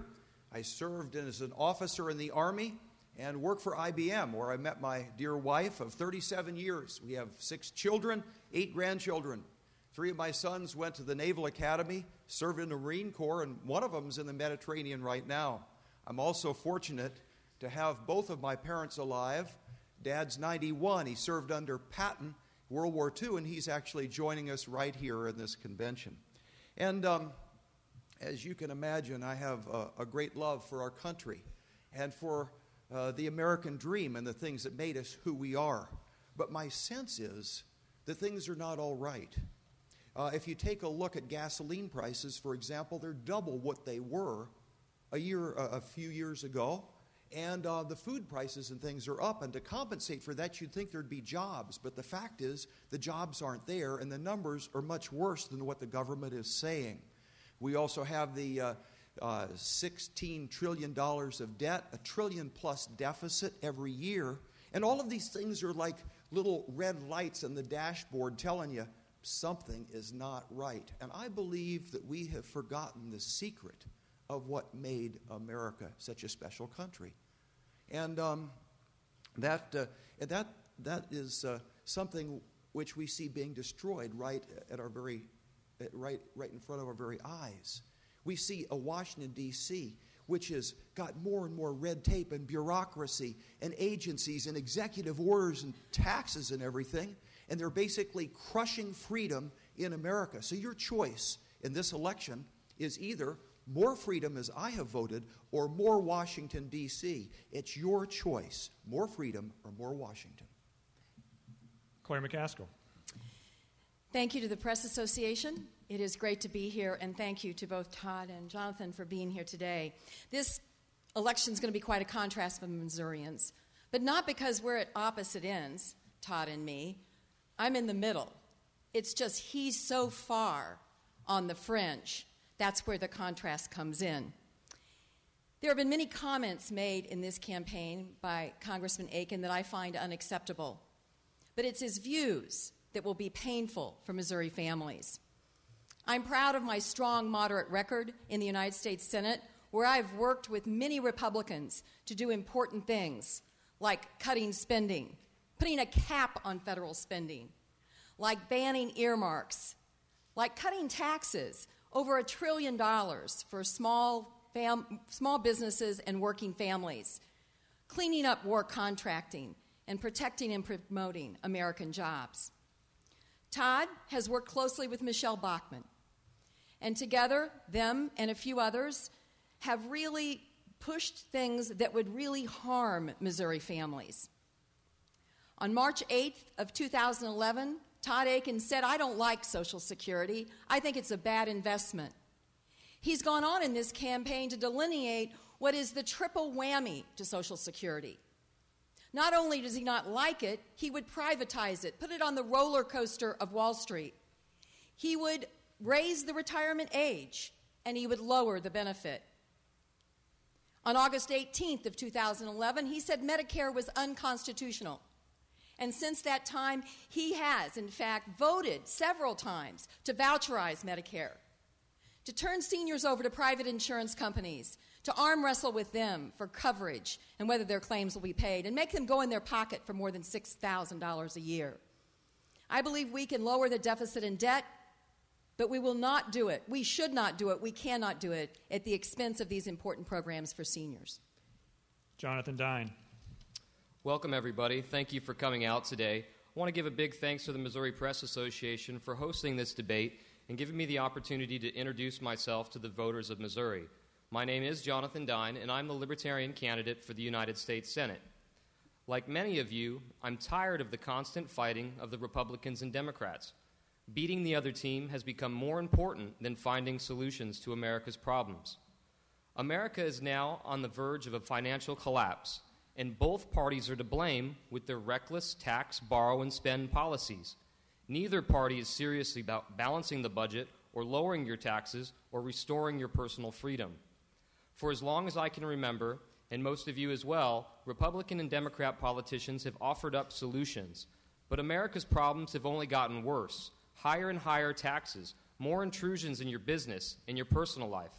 I served as an officer in the Army and worked for IBM, where I met my dear wife of 37 years. We have 6 children, 8 grandchildren. 3 of my sons went to the Naval Academy, served in the Marine Corps, and one of them's in the Mediterranean right now. I'm also fortunate to have both of my parents alive. Dad's 91. He served under Patton, World War II, and he's actually joining us right here in this convention. And as you can imagine, I have a great love for our country and for the American dream and the things that made us who we are. But my sense is that things are not all right. If you take a look at gasoline prices, for example, they're double what they were a few years ago. And the food prices and things are up. And to compensate for that, you'd think there'd be jobs. But the fact is, the jobs aren't there, and the numbers are much worse than what the government is saying. We also have the $16 trillion of debt, a trillion-plus deficit every year. And all of these things are like little red lights on the dashboard telling you something is not right. And I believe that we have forgotten the secret of what made America such a special country. And that is something which we see being destroyed right in front of our very eyes. We see a Washington, D.C., which has got more and more red tape and bureaucracy and agencies and executive orders and taxes and everything, and they're basically crushing freedom in America. So your choice in this election is either more freedom as I have voted, or more Washington, D.C. It's your choice, more freedom or more Washington. Claire McCaskill. Thank you to the Press Association. It is great to be here, and thank you to both Todd and Jonathan for being here today. This election is going to be quite a contrast for Missourians, but not because we're at opposite ends, Todd and me. I'm in the middle. It's just he's so far on the fringe. That's where the contrast comes in. There have been many comments made in this campaign by Congressman Akin that I find unacceptable, but it's his views that will be painful for Missouri families. I'm proud of my strong moderate record in the United States Senate, where I've worked with many Republicans to do important things, like cutting spending, putting a cap on federal spending, like banning earmarks, like cutting taxes, over $1 trillion for small businesses and working families, cleaning up war contracting, and protecting and promoting American jobs. Todd has worked closely with Michelle Bachmann, and together, them and a few others have really pushed things that would really harm Missouri families. On March 8th of 2011, Todd Akin said, "I don't like Social Security. I think it's a bad investment." He's gone on in this campaign to delineate what is the triple whammy to Social Security. Not only does he not like it, he would privatize it, put it on the roller coaster of Wall Street. He would raise the retirement age, and he would lower the benefit. On August 18th of 2011, he said Medicare was unconstitutional. And since that time, he has, in fact, voted several times to voucherize Medicare, to turn seniors over to private insurance companies, to arm wrestle with them for coverage and whether their claims will be paid, and make them go in their pocket for more than $6,000 a year. I believe we can lower the deficit and debt, but we will not do it. We should not do it. We cannot do it at the expense of these important programs for seniors. Jonathan Dine. Welcome, everybody. Thank you for coming out today. I want to give a big thanks to the Missouri Press Association for hosting this debate and giving me the opportunity to introduce myself to the voters of Missouri. My name is Jonathan Dine, and I'm the Libertarian candidate for the United States Senate. Like many of you, I'm tired of the constant fighting of the Republicans and Democrats. Beating the other team has become more important than finding solutions to America's problems. America is now on the verge of a financial collapse, and both parties are to blame with their reckless tax, borrow, and spend policies. Neither party is serious about balancing the budget or lowering your taxes or restoring your personal freedom. For as long as I can remember, and most of you as well, Republican and Democrat politicians have offered up solutions. But America's problems have only gotten worse. Higher and higher taxes, more intrusions in your business, in your personal life.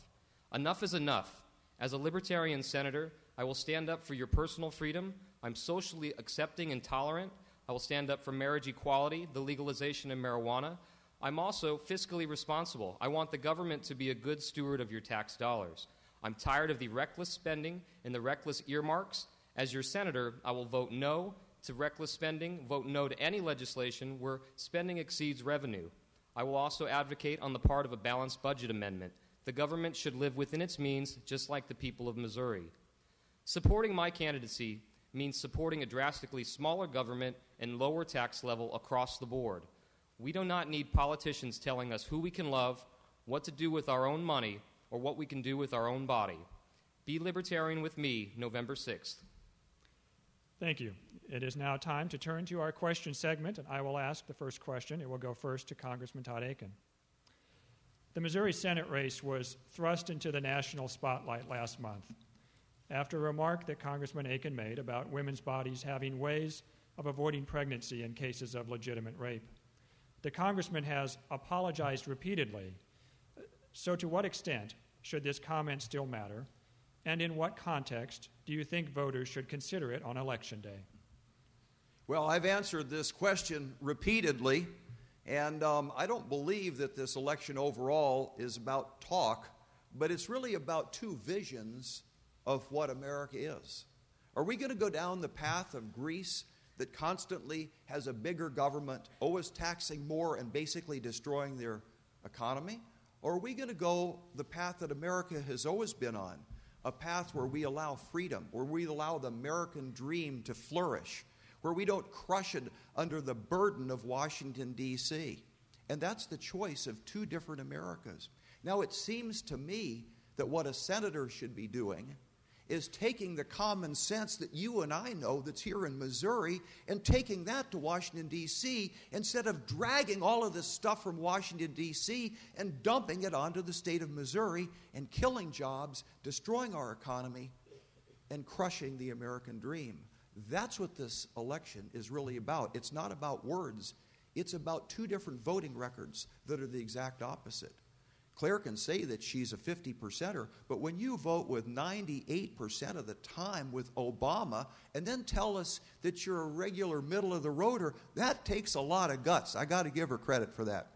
Enough is enough. As a libertarian senator, I will stand up for your personal freedom. I'm socially accepting and tolerant. I will stand up for marriage equality, the legalization of marijuana. I'm also fiscally responsible. I want the government to be a good steward of your tax dollars. I'm tired of the reckless spending and the reckless earmarks. As your senator, I will vote no to reckless spending, vote no to any legislation where spending exceeds revenue. I will also advocate on the part of a balanced budget amendment. The government should live within its means, just like the people of Missouri. Supporting my candidacy means supporting a drastically smaller government and lower tax level across the board. We do not need politicians telling us who we can love, what to do with our own money, or what we can do with our own body. Be libertarian with me, November 6th. Thank you. It is now time to turn to our question segment, and I will ask the first question. It will go first to Congressman Todd Akin. The Missouri Senate race was thrust into the national spotlight last month after a remark that Congressman Akin made about women's bodies having ways of avoiding pregnancy in cases of legitimate rape. The congressman has apologized repeatedly. So to what extent should this comment still matter, and in what context do you think voters should consider it on Election Day? Well, I've answered this question repeatedly, and I don't believe that this election overall is about talk, but it's really about two visions of what America is. Are we going to go down the path of Greece that constantly has a bigger government, always taxing more and basically destroying their economy? Or are we going to go the path that America has always been on, a path where we allow freedom, where we allow the American dream to flourish, where we don't crush it under the burden of Washington, D.C.? And that's the choice of two different Americas. Now, it seems to me that what a senator should be doing is taking the common sense that you and I know that's here in Missouri and taking that to Washington, D.C., instead of dragging all of this stuff from Washington, D.C. and dumping it onto the state of Missouri and killing jobs, destroying our economy, and crushing the American dream. That's what this election is really about. It's not about words. It's about two different voting records that are the exact opposite. Claire can say that she's a 50%er, but when you vote with 98% of the time with Obama and then tell us that you're a regular middle-of-the-roader, that takes a lot of guts. I got to give her credit for that.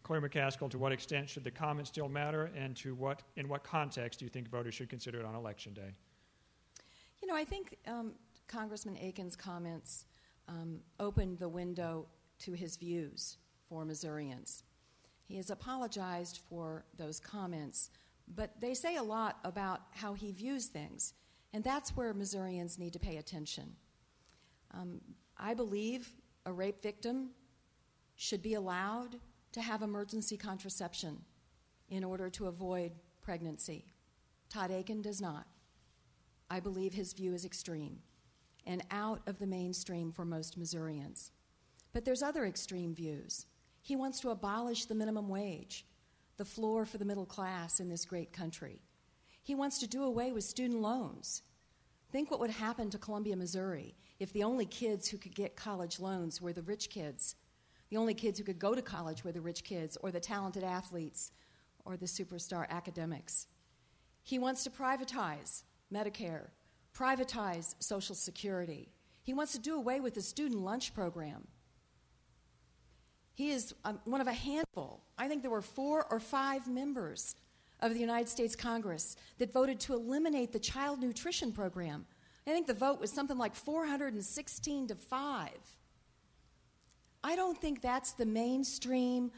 Claire McCaskill, to what extent should the comment still matter, and in what context do you think voters should consider it on Election Day? You know, I think Congressman Akin's comments opened the window to his views for Missourians. He has apologized for those comments, but they say a lot about how he views things, and that's where Missourians need to pay attention. I believe a rape victim should be allowed to have emergency contraception in order to avoid pregnancy. Todd Akin does not. I believe his view is extreme and out of the mainstream for most Missourians. But there's other extreme views. He wants to abolish the minimum wage, the floor for the middle class in this great country. He wants to do away with student loans. Think what would happen to Columbia, Missouri, if the only kids who could get college loans were the rich kids, the only kids who could go to college were the rich kids, or the talented athletes, or the superstar academics. He wants to privatize Medicare, privatize Social Security. He wants to do away with the student lunch program. He is one of a handful. I think there were 4 or 5 members of the United States Congress that voted to eliminate the child nutrition program. I think the vote was something like 416 to 5. I don't think that's the mainstream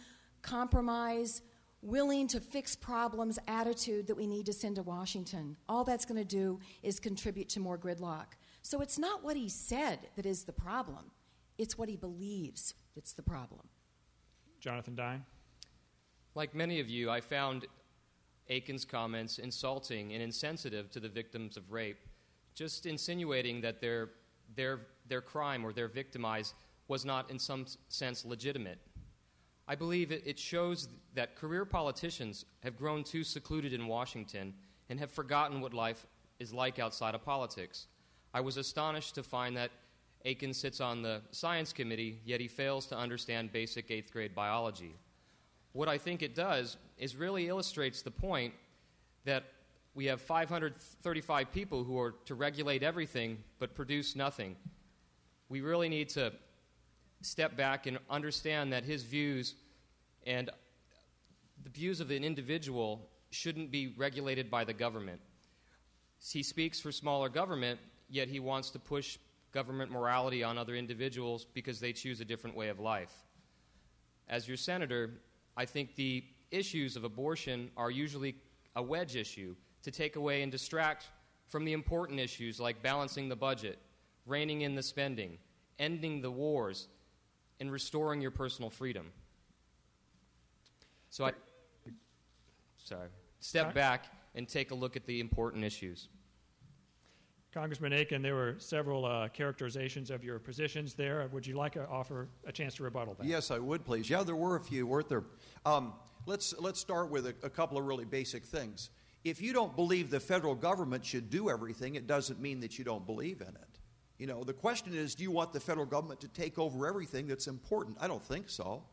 compromise, willing to fix problems attitude that we need to send to Washington. All that's going to do is contribute to more gridlock. So it's not what he said that is the problem. It's what he believes that's the problem. Jonathan Dine. Like many of you, I found Akin's comments insulting and insensitive to the victims of rape, just insinuating that their crime or their victimized was not in some sense legitimate. I believe it shows that career politicians have grown too secluded in Washington and have forgotten what life is like outside of politics. I was astonished to find that Akin sits on the science committee, yet he fails to understand basic 8th grade biology. What I think it does is really illustrates the point that we have 535 people who are to regulate everything but produce nothing. We really need to step back and understand that his views and the views of an individual shouldn't be regulated by the government. He speaks for smaller government, yet he wants to push government morality on other individuals because they choose a different way of life. As your senator, I think the issues of abortion are usually a wedge issue to take away and distract from the important issues like balancing the budget, reining in the spending, ending the wars, and restoring your personal freedom. So step back and take a look at the important issues. Congressman Akin, there were several characterizations of your positions there. Would you like to offer a chance to rebuttal that? Yes, I would, please. Yeah, there were a few, weren't there? Let's start with a couple of really basic things. If you don't believe the federal government should do everything, it doesn't mean that you don't believe in it. You know, the question is, do you want the federal government to take over everything that's important? I don't think so.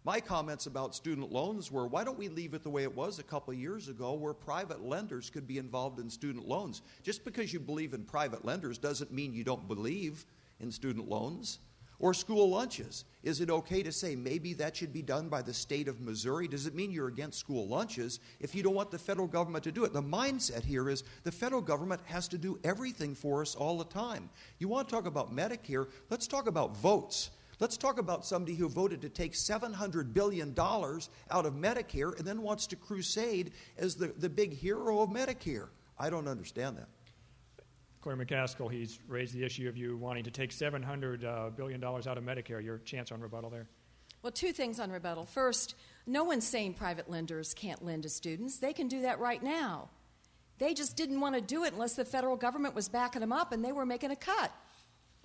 My comments about student loans were, why don't we leave it the way it was a couple of years ago where private lenders could be involved in student loans? Just because you believe in private lenders doesn't mean you don't believe in student loans. Or school lunches. Is it okay to say maybe that should be done by the state of Missouri? Does it mean you're against school lunches if you don't want the federal government to do it? The mindset here is the federal government has to do everything for us all the time. You want to talk about Medicare? Let's talk about votes. Let's talk about somebody who voted to take $700 billion out of Medicare and then wants to crusade as the big hero of Medicare. I don't understand that. Claire McCaskill, he's raised the issue of you wanting to take $700 billion out of Medicare. Your chance on rebuttal there. Well, two things on rebuttal. First, no one's saying private lenders can't lend to students. They can do that right now. They just didn't want to do it unless the federal government was backing them up and they were making a cut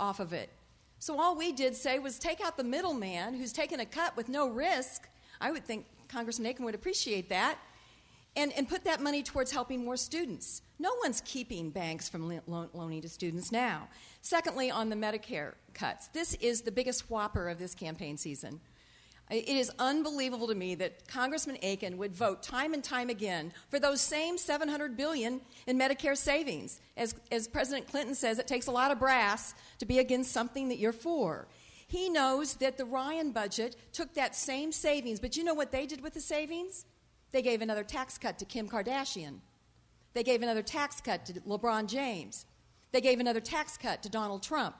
off of it. So all we did say was take out the middleman who's taking a cut with no risk. I would think Congressman Akin would appreciate that. And put that money towards helping more students. No one's keeping banks from loaning to students now. Secondly, on the Medicare cuts, this is the biggest whopper of this campaign season. It is unbelievable to me that Congressman Akin would vote time and time again for those same $700 billion in Medicare savings. As President Clinton says, it takes a lot of brass to be against something that you're for. He knows that the Ryan budget took that same savings, but you know what they did with the savings? They gave another tax cut to Kim Kardashian. They gave another tax cut to LeBron James. They gave another tax cut to Donald Trump.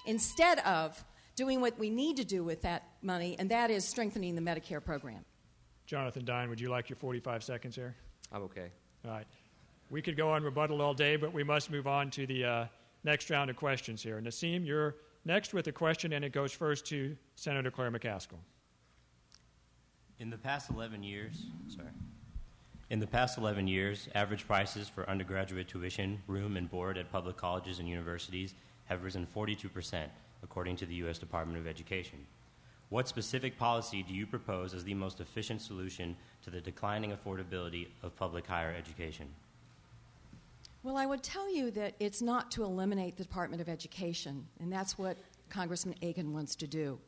Instead of doing what we need to do with that money, and that is strengthening the Medicare program. Jonathan Dine, would you like your 45 seconds here? I'm okay. All right. We could go on rebuttal all day, but we must move on to the next round of questions here. Nassim, you're next with a question, and it goes first to Senator Claire McCaskill. In the past 11 years, average prices for undergraduate tuition, room, and board at public colleges and universities have risen 42%, according to the U.S. Department of Education. What specific policy do you propose as the most efficient solution to the declining affordability of public higher education? Well, I would tell you that it's not to eliminate the Department of Education, and that's what Congressman Akin wants to do.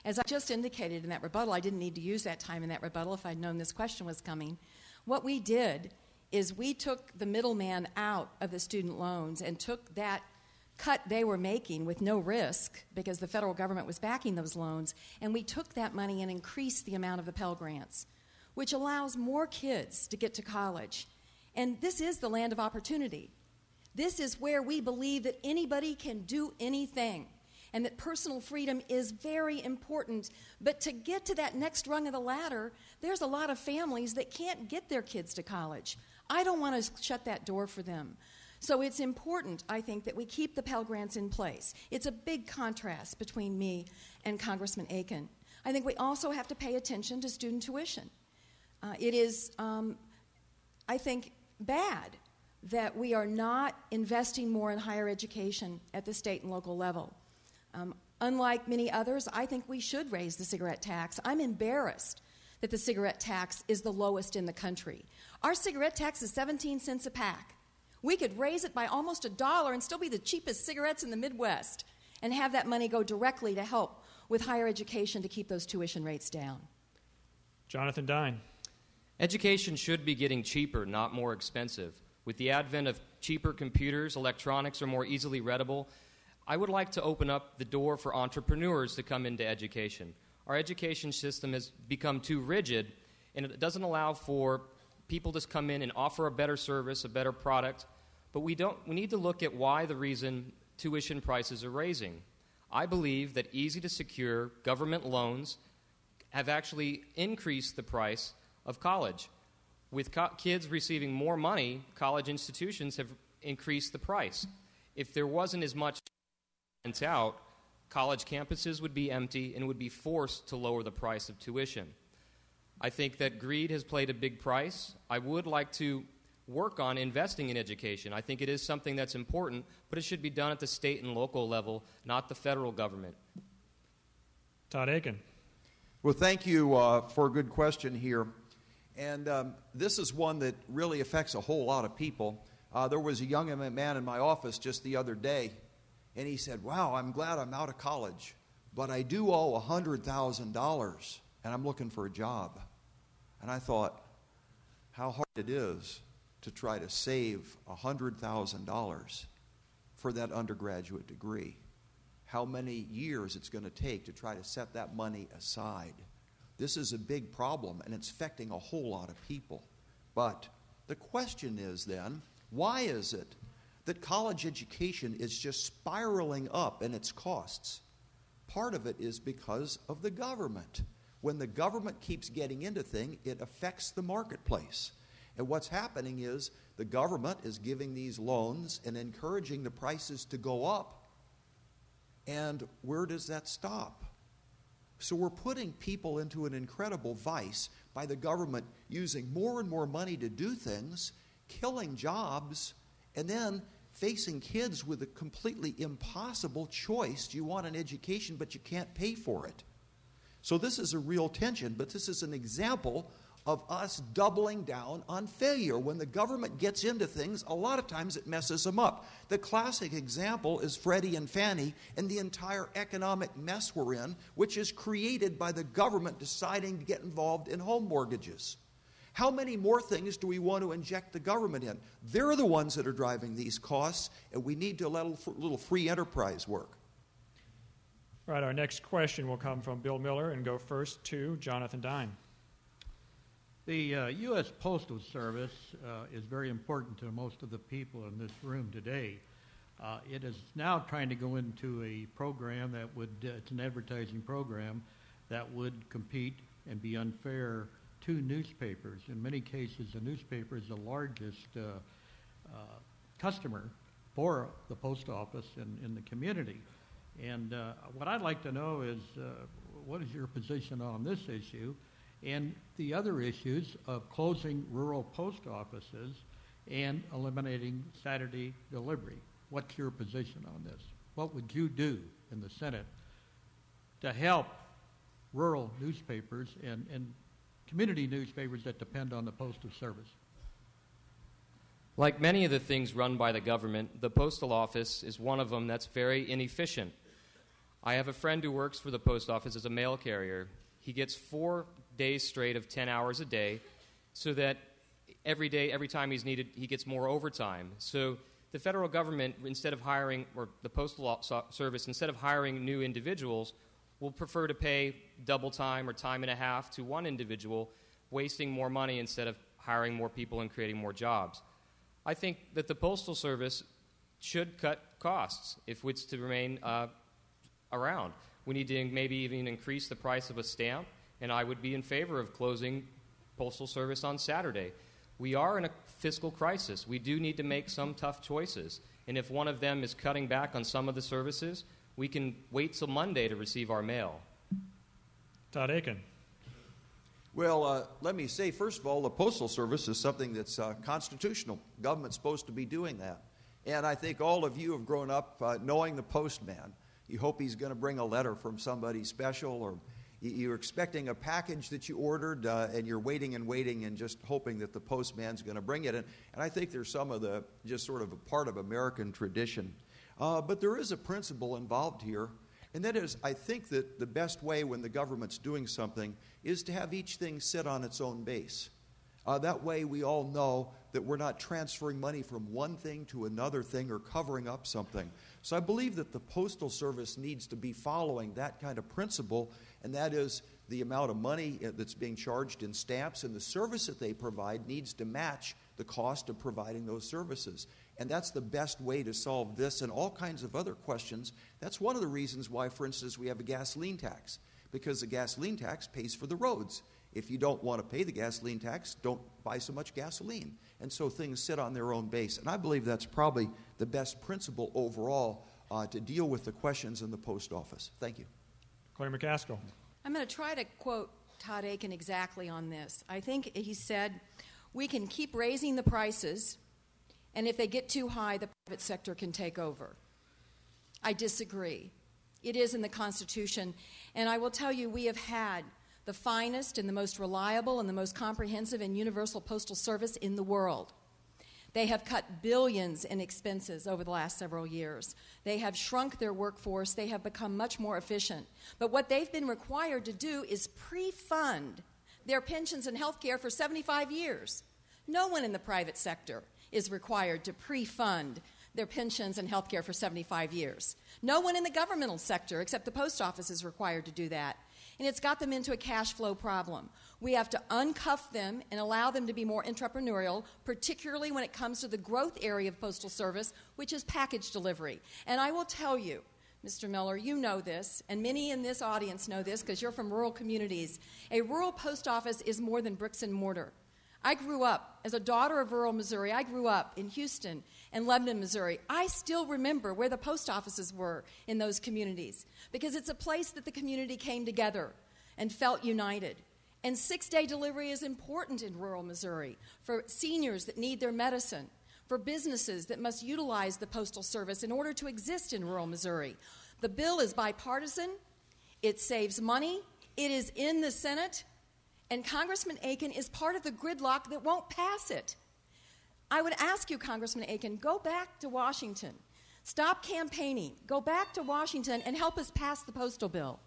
As I just indicated in that rebuttal, I didn't need to use that time in that rebuttal if I'd known this question was coming. What we did is we took the middleman out of the student loans and took that cut they were making with no risk because the federal government was backing those loans, and we took that money and increased the amount of the Pell Grants, which allows more kids to get to college. And this is the land of opportunity. This is where we believe that anybody can do anything, and that personal freedom is very important. But to get to that next rung of the ladder, there's a lot of families that can't get their kids to college. I don't want to shut that door for them. So it's important, I think, that we keep the Pell Grants in place. It's a big contrast between me and Congressman Akin. I think we also have to pay attention to student tuition. It is I think, bad that we are not investing more in higher education at the state and local level. Unlike many others, I think we should raise the cigarette tax. I'm embarrassed that the cigarette tax is the lowest in the country. Our cigarette tax is 17 cents a pack. We could raise it by almost $1 and still be the cheapest cigarettes in the Midwest and have that money go directly to help with higher education to keep those tuition rates down. Jonathan Dine. Education should be getting cheaper, not more expensive. With the advent of cheaper computers, electronics are more easily readable. I would like to open up the door for entrepreneurs to come into education. Our education system has become too rigid, and it doesn't allow for people to come in and offer a better service, a better product. But we need to look at why the reason tuition prices are raising. I believe that easy-to-secure government loans have actually increased the price of college. With kids receiving more money, college institutions have increased the price. If there wasn't as much out, college campuses would be empty and would be forced to lower the price of tuition. I think that greed has played a big price. I would like to work on investing in education. I think it is something that's important, but it should be done at the state and local level, not the federal government. Todd Akin. Well, thank you for a good question here. And this is one that really affects a whole lot of people. There was a young man in my office just the other day, and he said, "Wow, I'm glad I'm out of college, but I do owe $100,000, and I'm looking for a job." And I thought, how hard it is to try to save $100,000 for that undergraduate degree. How many years it's going to take to try to set that money aside. This is a big problem, and it's affecting a whole lot of people. But the question is then, why is it that college education is just spiraling up in its costs? Part of it is because of the government. When the government keeps getting into things, it affects the marketplace. And what's happening is the government is giving these loans and encouraging the prices to go up. And where does that stop? So we're putting people into an incredible vice by the government using more and more money to do things, killing jobs, and then facing kids with a completely impossible choice. Do you want an education, but you can't pay for it? So this is a real tension, but this is an example of us doubling down on failure. When the government gets into things, a lot of times it messes them up. The classic example is Freddie and Fannie and the entire economic mess we're in, which is created by the government deciding to get involved in home mortgages. How many more things do we want to inject the government in? They're the ones that are driving these costs, and we need to let a little free enterprise work. All right, our next question will come from Bill Miller and go first to Jonathan Dine. The U.S. Postal Service is very important to most of the people in this room today. It is now trying to go into a program that would, it's an advertising program that would compete and be unfair to newspapers. In many cases, the newspaper is the largest customer for the post office in the community. And what I'd like to know is what is your position on this issue and the other issues of closing rural post offices and eliminating Saturday delivery? What's your position on this? What would you do in the Senate to help rural newspapers and community newspapers that depend on the Postal Service? Like many of the things run by the government, the postal office is one of them that's very inefficient. I have a friend who works for the post office as a mail carrier. He gets 4 days straight of 10 hours a day, so that every day, every time he's needed, he gets more overtime. So the federal government, instead of hiring, or the Postal Service, instead of hiring new individuals, will prefer to pay double time or time and a half to one individual, wasting more money instead of hiring more people and creating more jobs. I think that the Postal Service should cut costs if it's to remain around. We need to maybe even increase the price of a stamp, and I would be in favor of closing Postal Service on Saturday. We are in a fiscal crisis. We do need to make some tough choices, and if one of them is cutting back on some of the services, we can wait till Monday to receive our mail. Todd Akin. Well, let me say, first of all, the Postal Service is something that's constitutional. Government's supposed to be doing that. And I think all of you have grown up knowing the postman. You hope he's going to bring a letter from somebody special, or you're expecting a package that you ordered, and you're waiting and just hoping that the postman's going to bring it. And I think there's some of the just sort of a part of American tradition. But there is a principle involved here, and that is, I think that the best way when the government's doing something is to have each thing sit on its own base. That way we all know that we're not transferring money from one thing to another thing or covering up something. So I believe that the Postal Service needs to be following that kind of principle, and that is the amount of money that's being charged in stamps, and the service that they provide needs to match the cost of providing those services. And that's the best way to solve this and all kinds of other questions. That's one of the reasons why, for instance, we have a gasoline tax, because the gasoline tax pays for the roads. If you don't want to pay the gasoline tax, don't buy so much gasoline. And so things sit on their own base. And I believe that's probably the best principle overall to deal with the questions in the post office. Thank you. Claire McCaskill. I'm going to try to quote Todd Akin exactly on this. I think he said, we can keep raising the prices, and if they get too high, the private sector can take over. I disagree. It is in the Constitution, and I will tell you, we have had the finest and the most reliable and the most comprehensive and universal postal service in the world. They have cut billions in expenses over the last several years. They have shrunk their workforce. They have become much more efficient. But what they've been required to do is pre-fund their pensions and health care for 75 years. No one in the private sector is required to pre-fund their pensions and health care for 75 years. No one in the governmental sector, except the post office, is required to do that. And it's got them into a cash flow problem. We have to uncuff them and allow them to be more entrepreneurial, particularly when it comes to the growth area of Postal Service, which is package delivery. And I will tell you, Mr. Miller, you know this, and many in this audience know this because you're from rural communities. A rural post office is more than bricks and mortar. I grew up, as a daughter of rural Missouri, I grew up in Houston and Lebanon, Missouri. I still remember where the post offices were in those communities because it's a place that the community came together and felt united. And 6-day delivery is important in rural Missouri for seniors that need their medicine, for businesses that must utilize the Postal Service in order to exist in rural Missouri. The bill is bipartisan. It saves money. It is in the Senate. And Congressman Akin is part of the gridlock that won't pass it. I would ask you, Congressman Akin, go back to Washington. Stop campaigning. Go back to Washington and help us pass the postal bill.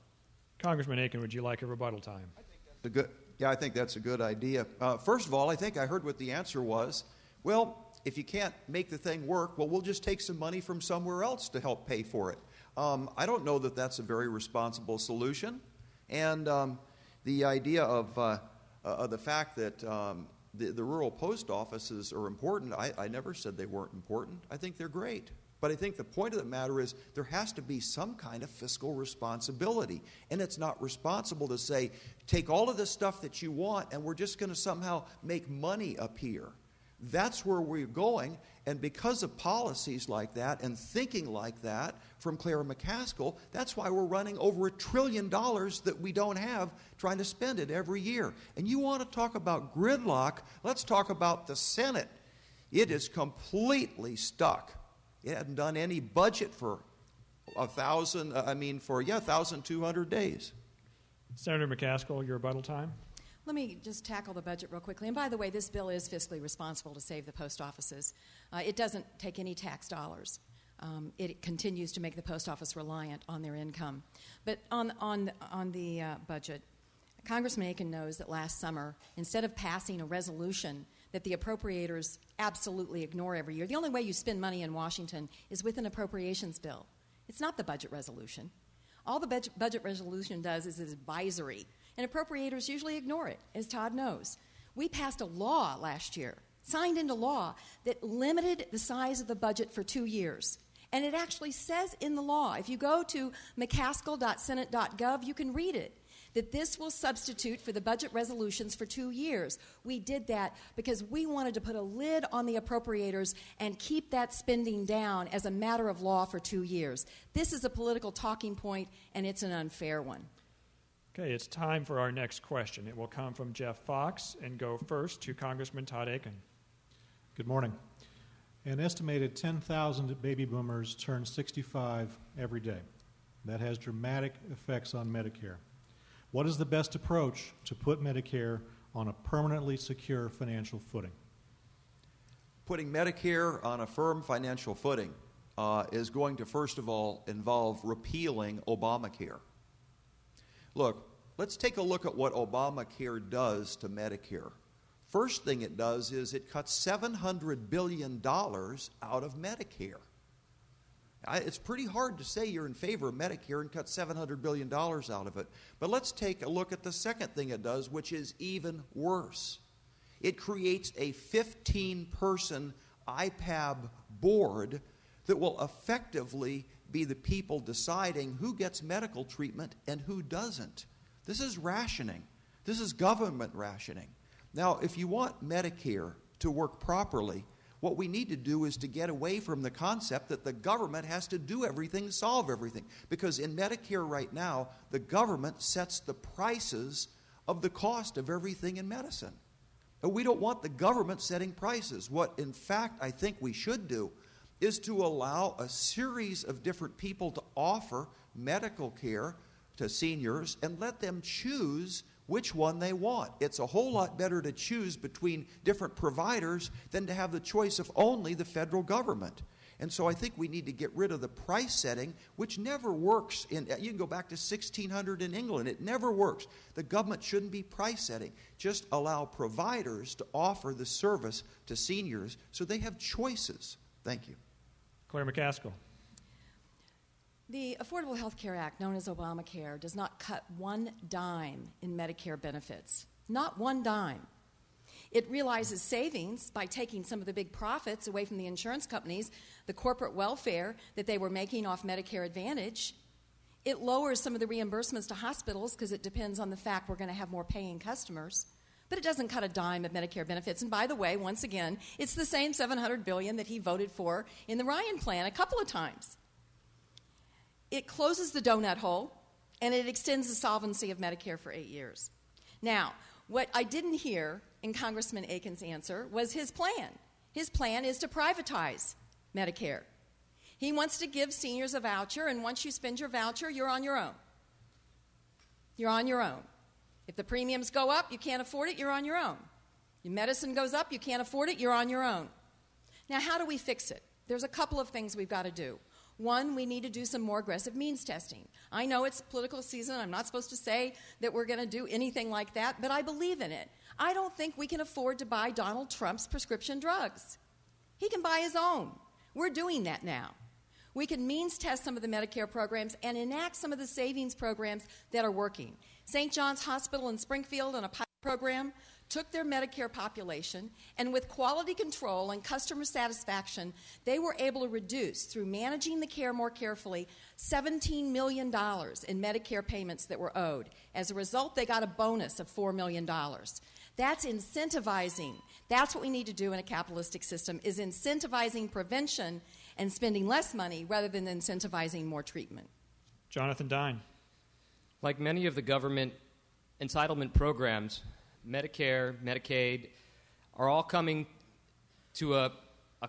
Congressman Akin, would you like a rebuttal time? I think that's a good idea. First of all, I think I heard what the answer was. Well, if you can't make the thing work, well, we'll just take some money from somewhere else to help pay for it. I don't know that that's a very responsible solution. And the idea of the fact that the rural post offices are important, I never said they weren't important. I think they're great. But I think the point of the matter is there has to be some kind of fiscal responsibility. And it's not responsible to say, take all of the stuff that you want and we're just going to somehow make money appear. That's where we're going. And because of policies like that and thinking like that from Claire McCaskill, that's why we're running over $1 trillion that we don't have, trying to spend it every year. And you want to talk about gridlock, let's talk about the Senate. It is completely stuck. It hadn't done any budget for 1,200 days. Senator McCaskill, your rebuttal time. Let me just tackle the budget real quickly. And by the way, this bill is fiscally responsible to save the post offices. It doesn't take any tax dollars. It continues to make the post office reliant on their income. But on the budget, Congressman Akin knows that last summer, instead of passing a resolution that the appropriators absolutely ignore every year, the only way you spend money in Washington is with an appropriations bill. It's not the budget resolution. All the budget resolution does is advisory, and appropriators usually ignore it, as Todd knows. We passed a law last year, signed into law, that limited the size of the budget for 2 years. And it actually says in the law, if you go to mccaskill.senate.gov, you can read it, that this will substitute for the budget resolutions for 2 years. We did that because we wanted to put a lid on the appropriators and keep that spending down as a matter of law for 2 years. This is a political talking point, and it's an unfair one. Okay, it's time for our next question. It will come from Jeff Fox and go first to Congressman Todd Akin. Good morning. An estimated 10,000 baby boomers turn 65 every day. That has dramatic effects on Medicare. What is the best approach to put Medicare on a permanently secure financial footing? Putting Medicare on a firm financial footing is going to, first of all, involve repealing Obamacare. Look, let's take a look at what Obamacare does to Medicare. First thing it does is it cuts $700 billion out of Medicare. It's pretty hard to say you're in favor of Medicare and cut $700 billion out of it. But let's take a look at the second thing it does, which is even worse. It creates a 15-person IPAB board that will effectively be the people deciding who gets medical treatment and who doesn't. This is rationing. This is government rationing. Now, if you want Medicare to work properly, what we need to do is to get away from the concept that the government has to do everything, solve everything. Because in Medicare right now, the government sets the prices of the cost of everything in medicine. And we don't want the government setting prices. What, in fact, I think we should do is to allow a series of different people to offer medical care to seniors and let them choose which one they want. It's a whole lot better to choose between different providers than to have the choice of only the federal government. And so I think we need to get rid of the price setting, which never works. You can go back to 1600 in England. It never works. The government shouldn't be price setting. Just allow providers to offer the service to seniors so they have choices. Thank you. Claire McCaskill. The Affordable Health Care Act, known as Obamacare, does not cut one dime in Medicare benefits. Not one dime. It realizes savings by taking some of the big profits away from the insurance companies, the corporate welfare that they were making off Medicare Advantage. It lowers some of the reimbursements to hospitals because it depends on the fact we're going to have more paying customers. But it doesn't cut a dime of Medicare benefits. And by the way, once again, it's the same $700 billion that he voted for in the Ryan plan a couple of times. It closes the donut hole, and it extends the solvency of Medicare for 8 years. Now, what I didn't hear in Congressman Akin's answer was his plan. His plan is to privatize Medicare. He wants to give seniors a voucher, and once you spend your voucher, you're on your own. You're on your own. If the premiums go up, you can't afford it, you're on your own. Your medicine goes up, you can't afford it, you're on your own. Now, how do we fix it? There's a couple of things we've got to do. One, we need to do some more aggressive means testing. I know it's political season. I'm not supposed to say that we're going to do anything like that, but I believe in it. I don't think we can afford to buy Donald Trump's prescription drugs. He can buy his own. We're doing that now. We can means test some of the Medicare programs and enact some of the savings programs that are working. St. John's Hospital in Springfield on a pilot program took their Medicare population, and with quality control and customer satisfaction, they were able to reduce, through managing the care more carefully, $17 million in Medicare payments that were owed. As a result, they got a bonus of $4 million. That's incentivizing. That's what we need to do in a capitalistic system, is incentivizing prevention and spending less money rather than incentivizing more treatment. Jonathan Dine. Like many of the government entitlement programs, Medicare, Medicaid are all coming to a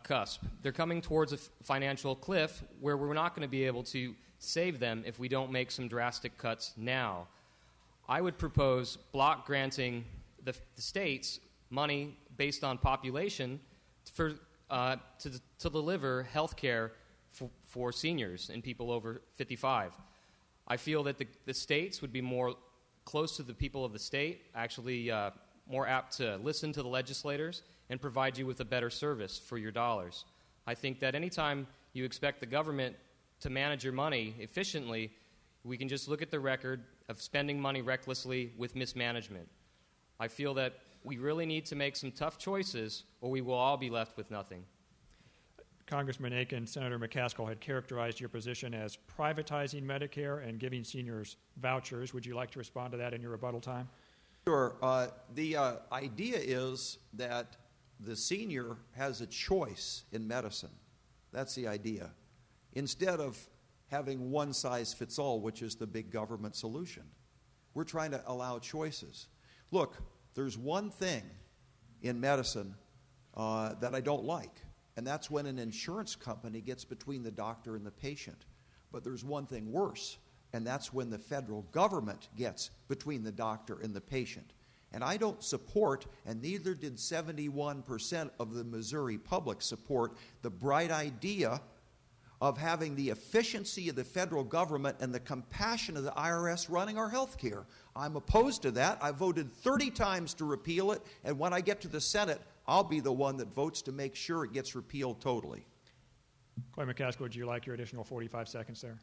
cusp. They're coming towards a financial cliff where we're not going to be able to save them if we don't make some drastic cuts now. I would propose block granting the states money based on population to deliver health care for seniors and people over 55. I feel that the states would be more close to the people of the state, actually more apt to listen to the legislators and provide you with a better service for your dollars. I think that anytime you expect the government to manage your money efficiently, we can just look at the record of spending money recklessly with mismanagement. I feel that we really need to make some tough choices or we will all be left with nothing. Congressman Akin, Senator McCaskill had characterized your position as privatizing Medicare and giving seniors vouchers. Would you like to respond to that in your rebuttal time? Sure. The idea is that the senior has a choice in medicine. That's the idea. Instead of having one size fits all, which is the big government solution. We're trying to allow choices. Look, there's one thing in medicine that I don't like, and that's when an insurance company gets between the doctor and the patient. But there's one thing worse, and that's when the federal government gets between the doctor and the patient. And I don't support, and neither did 71% of the Missouri public support, the bright idea of having the efficiency of the federal government and the compassion of the IRS running our health care. I'm opposed to that. I voted 30 times to repeal it, and when I get to the Senate, I'll be the one that votes to make sure it gets repealed totally. Clay McCaskill, would you like your additional 45 seconds there?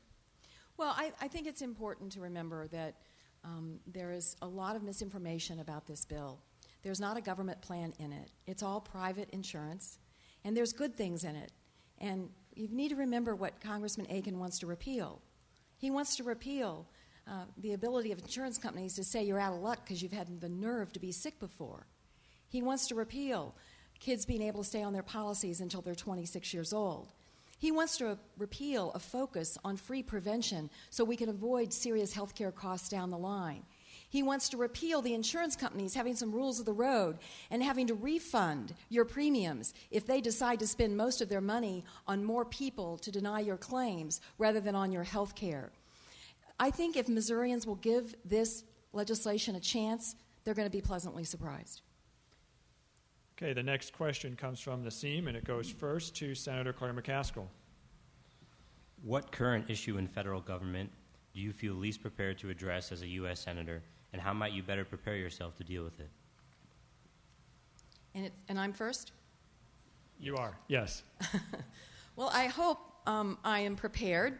Well, I think it's important to remember that there is a lot of misinformation about this bill. There's not a government plan in it. It's all private insurance, and there's good things in it. And you need to remember what Congressman Akin wants to repeal. He wants to repeal the ability of insurance companies to say you're out of luck because you've had the nerve to be sick before. He wants to repeal kids being able to stay on their policies until they're 26 years old. He wants to repeal a focus on free prevention so we can avoid serious health care costs down the line. He wants to repeal the insurance companies having some rules of the road and having to refund your premiums if they decide to spend most of their money on more people to deny your claims rather than on your health care. I think if Missourians will give this legislation a chance, they're going to be pleasantly surprised. Okay, the next question comes from Nassim, and it goes first to Senator Claire McCaskill. What current issue in federal government do you feel least prepared to address as a U.S. Senator, and how might you better prepare yourself to deal with it? And I'm first? You are, yes. Well, I hope I am prepared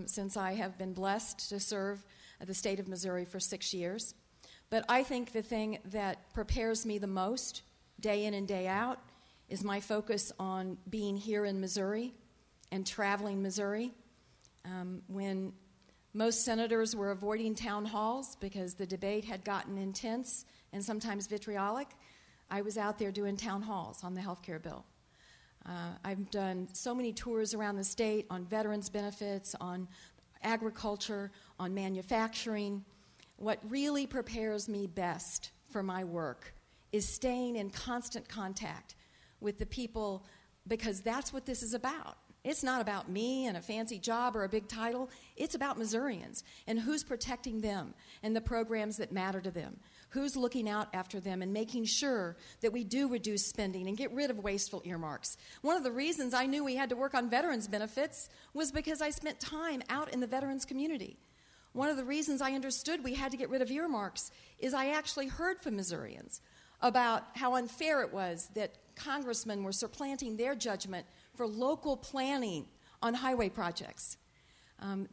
since I have been blessed to serve the state of Missouri for 6 years. But I think the thing that prepares me the most, day in and day out, is my focus on being here in Missouri and traveling Missouri. When most senators were avoiding town halls because the debate had gotten intense and sometimes vitriolic, I was out there doing town halls on the health care bill. I've done so many tours around the state on veterans benefits, on agriculture, on manufacturing. What really prepares me best for my work is staying in constant contact with the people, because that's what this is about. It's not about me and a fancy job or a big title. It's about Missourians and who's protecting them and the programs that matter to them, who's looking out after them and making sure that we do reduce spending and get rid of wasteful earmarks. One of the reasons I knew we had to work on veterans benefits was because I spent time out in the veterans community. One of the reasons I understood we had to get rid of earmarks is I actually heard from Missourians about how unfair it was that congressmen were supplanting their judgment for local planning on highway projects.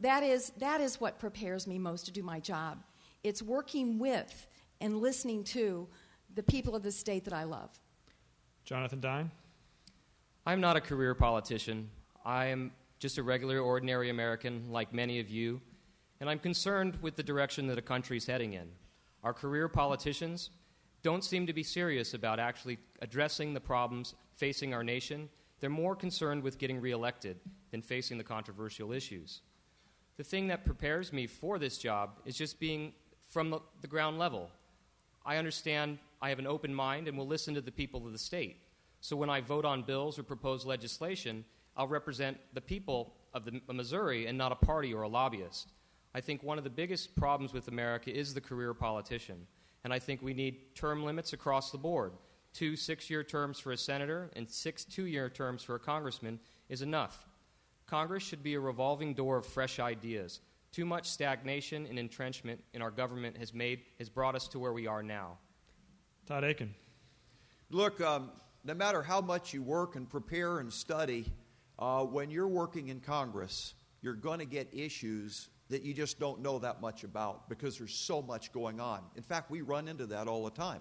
That is what prepares me most to do my job. It's working with and listening to the people of the state that I love. Jonathan Dine? I'm not a career politician. I am just a regular, ordinary American like many of you, and I'm concerned with the direction that a country's heading in. Our career politicians don't seem to be serious about actually addressing the problems facing our nation. They're more concerned with getting reelected than facing the controversial issues. The thing that prepares me for this job is just being from the ground level. I understand I have an open mind and will listen to the people of the state. So when I vote on bills or propose legislation, I'll represent the people of Missouri and not a party or a lobbyist. I think one of the biggest problems with America is the career politician. And I think we need term limits across the board. 2 6-year terms for a senator and 6 2-year terms for a congressman is enough. Congress should be a revolving door of fresh ideas. Too much stagnation and entrenchment in our government has brought us to where we are now. Todd Akin. Look, no matter how much you work and prepare and study, when you're working in Congress, you're going to get issues that you just don't know that much about because there's so much going on. In fact, we run into that all the time.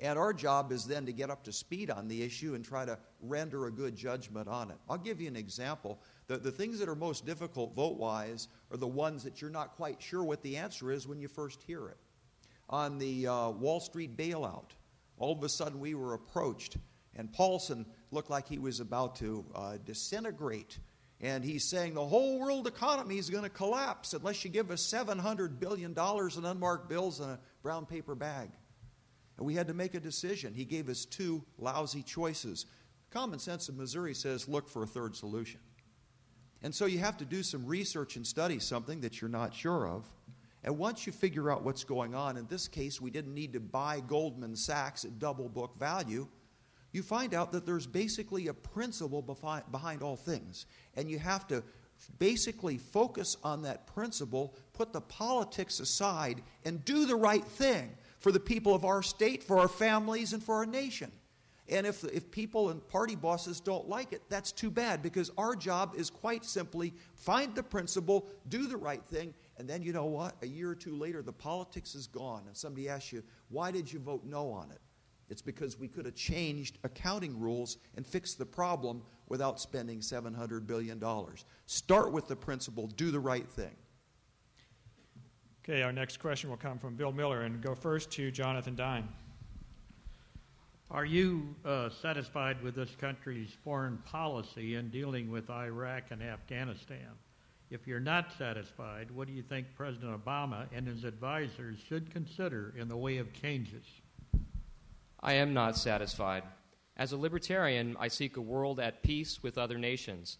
And our job is then to get up to speed on the issue and try to render a good judgment on it. I'll give you an example. The things that are most difficult vote-wise are the ones that you're not quite sure what the answer is when you first hear it. On the Wall Street bailout, all of a sudden we were approached, and Paulson looked like he was about to disintegrate. And he's saying the whole world economy is going to collapse unless you give us $700 billion in unmarked bills in a brown paper bag. And we had to make a decision. He gave us two lousy choices. Common sense of Missouri says look for a third solution. And so you have to do some research and study something that you're not sure of. And once you figure out what's going on, in this case we didn't need to buy Goldman Sachs at double book value, you find out that there's basically a principle behind all things. And you have to basically focus on that principle, put the politics aside, and do the right thing for the people of our state, for our families, and for our nation. And if people and party bosses don't like it, that's too bad, because our job is quite simply find the principle, do the right thing, and then you know what? A year or two later, the politics is gone. And somebody asks you, why did you vote no on it? It's because we could have changed accounting rules and fixed the problem without spending $700 billion. Start with the principle, do the right thing. Okay, our next question will come from Bill Miller, and go first to Jonathan Dine. Are you satisfied with this country's foreign policy in dealing with Iraq and Afghanistan? If you're not satisfied, what do you think President Obama and his advisors should consider in the way of changes? I am not satisfied. As a libertarian, I seek a world at peace with other nations.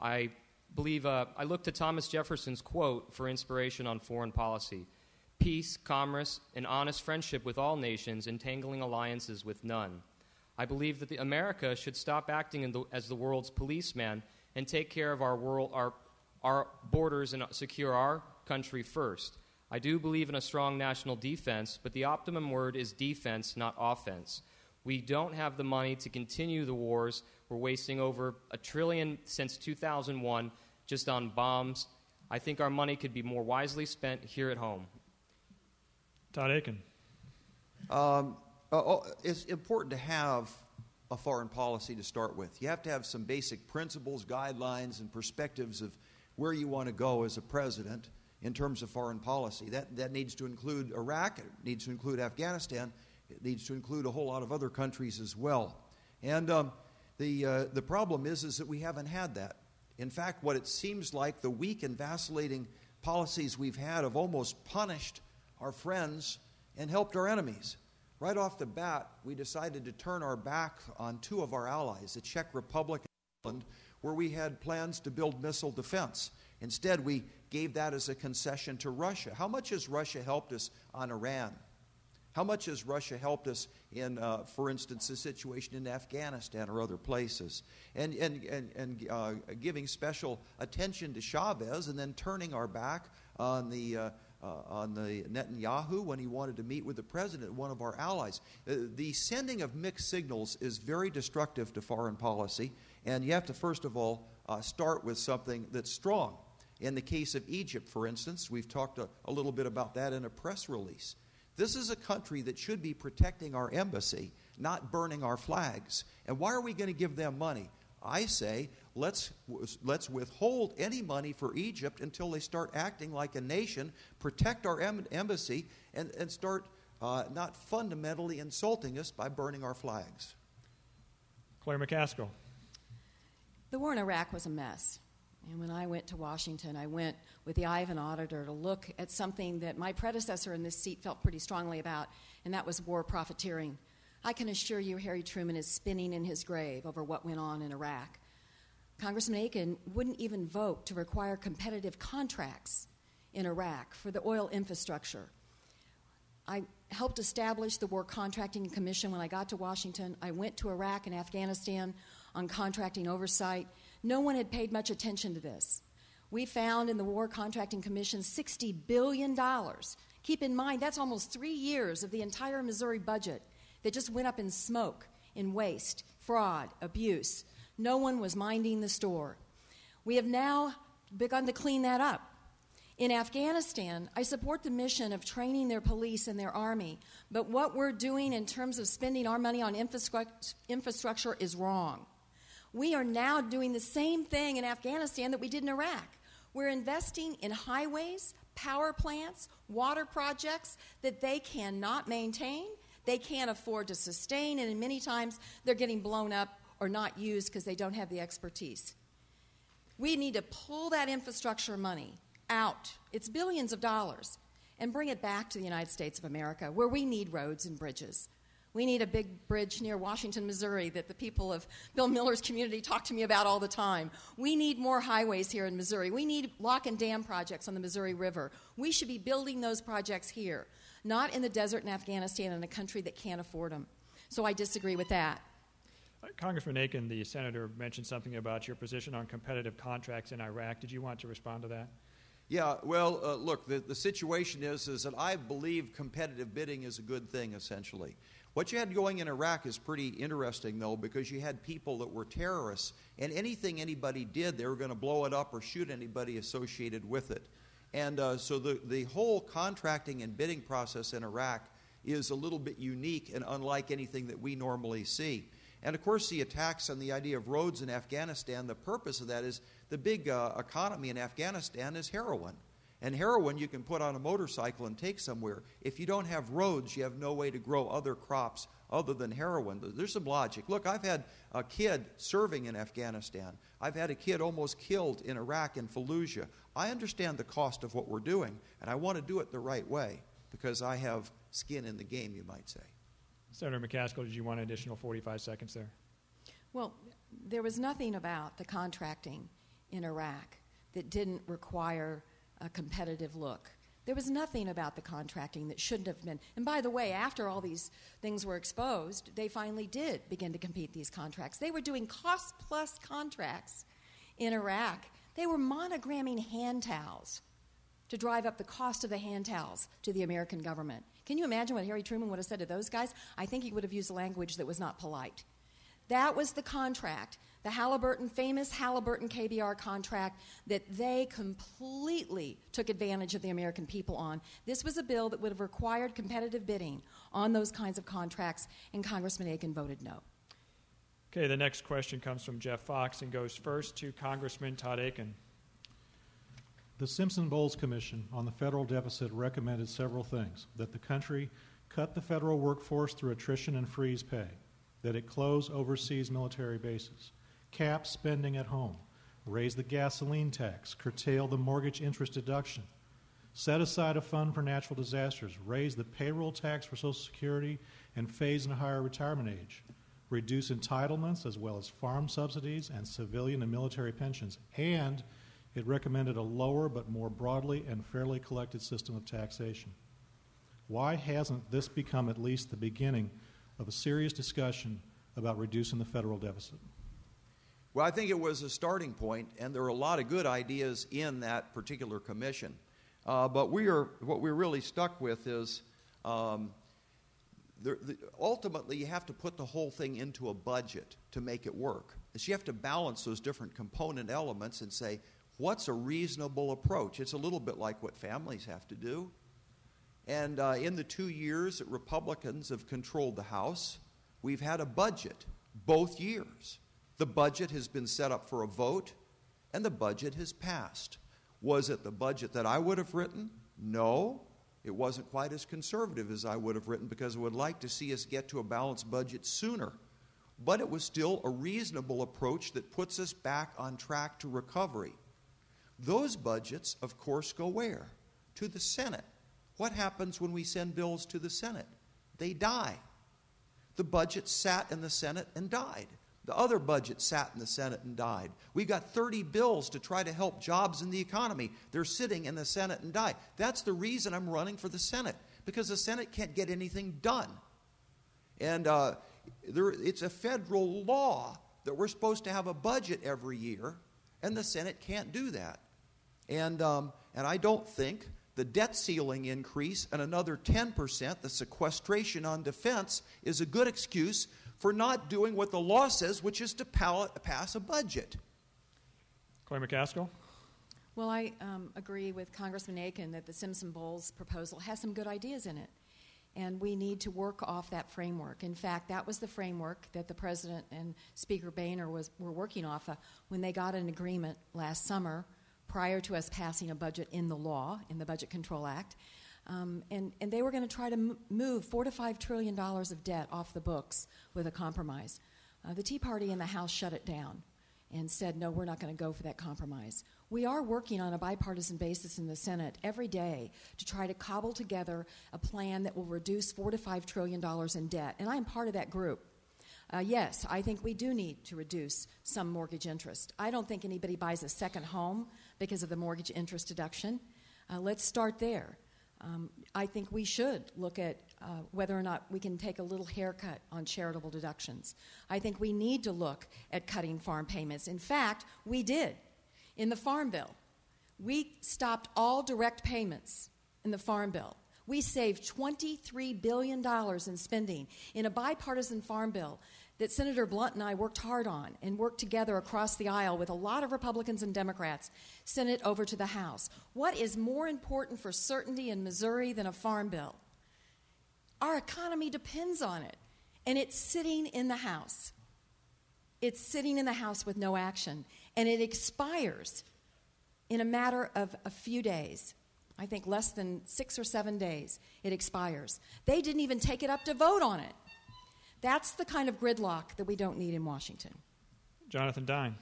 I believe I look to Thomas Jefferson's quote for inspiration on foreign policy: peace, commerce, and honest friendship with all nations, entangling alliances with none. I believe that America should stop acting as the world's policeman and take care of our borders and secure our country first. I do believe in a strong national defense, but the optimum word is defense, not offense. We don't have the money to continue the wars. We're wasting over $1 trillion since 2001 just on bombs. I think our money could be more wisely spent here at home. Todd Akin. It's important to have a foreign policy to start with. You have to have some basic principles, guidelines, and perspectives of where you want to go as a president in terms of foreign policy. That needs to include Iraq, it needs to include Afghanistan, it needs to include a whole lot of other countries as well. And the problem is that we haven't had that. In fact, what it seems like the weak and vacillating policies we've had have almost punished our friends and helped our enemies. Right off the bat, we decided to turn our back on two of our allies, the Czech Republic and Poland, where we had plans to build missile defense. Instead, we gave that as a concession to Russia. How much has Russia helped us on Iran? How much has Russia helped us in, for instance, the situation in Afghanistan or other places? And giving special attention to Chavez and then turning our back on the Netanyahu when he wanted to meet with the president, one of our allies. The sending of mixed signals is very destructive to foreign policy, and you have to, first of all, start with something that's strong. In the case of Egypt, for instance, we've talked a little bit about that in a press release. This is a country that should be protecting our embassy, not burning our flags. And why are we going to give them money? I say, let's withhold any money for Egypt until they start acting like a nation, protect our embassy, and start not fundamentally insulting us by burning our flags. Claire McCaskill. The war in Iraq was a mess. And when I went to Washington, I went with the eye of an auditor to look at something that my predecessor in this seat felt pretty strongly about, and that was war profiteering. I can assure you Harry Truman is spinning in his grave over what went on in Iraq. Congressman Akin wouldn't even vote to require competitive contracts in Iraq for the oil infrastructure. I helped establish the War Contracting Commission when I got to Washington. I went to Iraq and Afghanistan on contracting oversight. No one had paid much attention to this. We found in the War Contracting Commission $60 billion. Keep in mind, that's almost 3 years of the entire Missouri budget that just went up in smoke, in waste, fraud, abuse. No one was minding the store. We have now begun to clean that up. In Afghanistan, I support the mission of training their police and their army, but what we're doing in terms of spending our money on infrastructure is wrong. We are now doing the same thing in Afghanistan that we did in Iraq. We're investing in highways, power plants, water projects that they cannot maintain, they can't afford to sustain, and many times they're getting blown up or not used because they don't have the expertise. We need to pull that infrastructure money out. It's billions of dollars, and bring it back to the United States of America, where we need roads and bridges. We need a big bridge near Washington, Missouri, that the people of Bill Miller's community talk to me about all the time. We need more highways here in Missouri. We need lock and dam projects on the Missouri River. We should be building those projects here, not in the desert in Afghanistan in a country that can't afford them. So I disagree with that. Congressman Akin, the senator, mentioned something about your position on competitive contracts in Iraq. Did you want to respond to that? Yeah, well, look, the situation is that I believe competitive bidding is a good thing, essentially. What you had going in Iraq is pretty interesting, though, because you had people that were terrorists, and anything anybody did, they were going to blow it up or shoot anybody associated with it. And so the whole contracting and bidding process in Iraq is a little bit unique and unlike anything that we normally see. And, of course, the attacks on the idea of roads in Afghanistan, the purpose of that is the big economy in Afghanistan is heroin. And heroin you can put on a motorcycle and take somewhere. If you don't have roads, you have no way to grow other crops other than heroin. There's some logic. Look, I've had a kid serving in Afghanistan. I've had a kid almost killed in Iraq and Fallujah. I understand the cost of what we're doing, and I want to do it the right way because I have skin in the game, you might say. Senator McCaskill, did you want an additional 45 seconds there? Well, there was nothing about the contracting in Iraq that didn't require a competitive look. There was nothing about the contracting that shouldn't have been. And by the way, after all these things were exposed, they finally did begin to compete these contracts. They were doing cost-plus contracts in Iraq. They were monogramming hand towels to drive up the cost of the hand towels to the American government. Can you imagine what Harry Truman would have said to those guys? I think he would have used language that was not polite. That was the contract, the famous Halliburton KBR contract that they completely took advantage of the American people on. This was a bill that would have required competitive bidding on those kinds of contracts, and Congressman Akin voted no. Okay, the next question comes from Jeff Fox and goes first to Congressman Todd Akin. The Simpson-Bowles Commission on the federal deficit recommended several things: that the country cut the federal workforce through attrition and freeze pay, that it close overseas military bases, cap spending at home, raise the gasoline tax, curtail the mortgage interest deduction, set aside a fund for natural disasters, raise the payroll tax for Social Security, and phase in a higher retirement age, reduce entitlements as well as farm subsidies and civilian and military pensions, and it recommended a lower but more broadly and fairly collected system of taxation. Why hasn't this become at least the beginning of a serious discussion about reducing the federal deficit? Well, I think it was a starting point, and there are a lot of good ideas in that particular commission. But what we're really stuck with is ultimately you have to put the whole thing into a budget to make it work. So you have to balance those different component elements and say, what's a reasonable approach? It's a little bit like what families have to do. And in the 2 years that Republicans have controlled the House, we've had a budget both years. The budget has been set up for a vote, and the budget has passed. Was it the budget that I would have written? No. It wasn't quite as conservative as I would have written because I would like to see us get to a balanced budget sooner. But it was still a reasonable approach that puts us back on track to recovery. Those budgets, of course, go where? To the Senate. What happens when we send bills to the Senate? They die. The budget sat in the Senate and died. The other budget sat in the Senate and died. We've got 30 bills to try to help jobs in the economy. They're sitting in the Senate and die. That's the reason I'm running for the Senate, because the Senate can't get anything done. And it's a federal law that we're supposed to have a budget every year, and the Senate can't do that. And I don't think the debt ceiling increase and another 10%, the sequestration on defense, is a good excuse for not doing what the law says, which is to pass a budget. Clay McCaskill? Well, I agree with Congressman Akin that the Simpson-Bowles proposal has some good ideas in it, and we need to work off that framework. In fact, that was the framework that the President and Speaker Boehner were working off of when they got an agreement last summer prior to us passing a budget in the law, in the Budget Control Act. And they were going to try to move $4 to $5 trillion of debt off the books with a compromise. The Tea Party in the House shut it down. and said, no, we're not going to go for that compromise. We are working on a bipartisan basis in the Senate every day to try to cobble together a plan that will reduce $4 to $5 trillion in debt, and I'm part of that group. Yes, I think we do need to reduce some mortgage interest. I don't think anybody buys a second home because of the mortgage interest deduction. Let's start there. I think we should look at whether or not we can take a little haircut on charitable deductions. I think we need to look at cutting farm payments. In fact, we did. In the Farm Bill, we stopped all direct payments in the Farm Bill. We saved $23 billion in spending in a bipartisan farm bill that Senator Blunt and I worked hard on and worked together across the aisle with a lot of Republicans and Democrats, sent it over to the House. What is more important for certainty in Missouri than a farm bill? Our economy depends on it, and it's sitting in the House. It's sitting in the House with no action, and it expires in a matter of a few days. I think less than 6 or 7 days it expires. They didn't even take it up to vote on it. That's the kind of gridlock that we don't need in Washington. Jonathan Dine.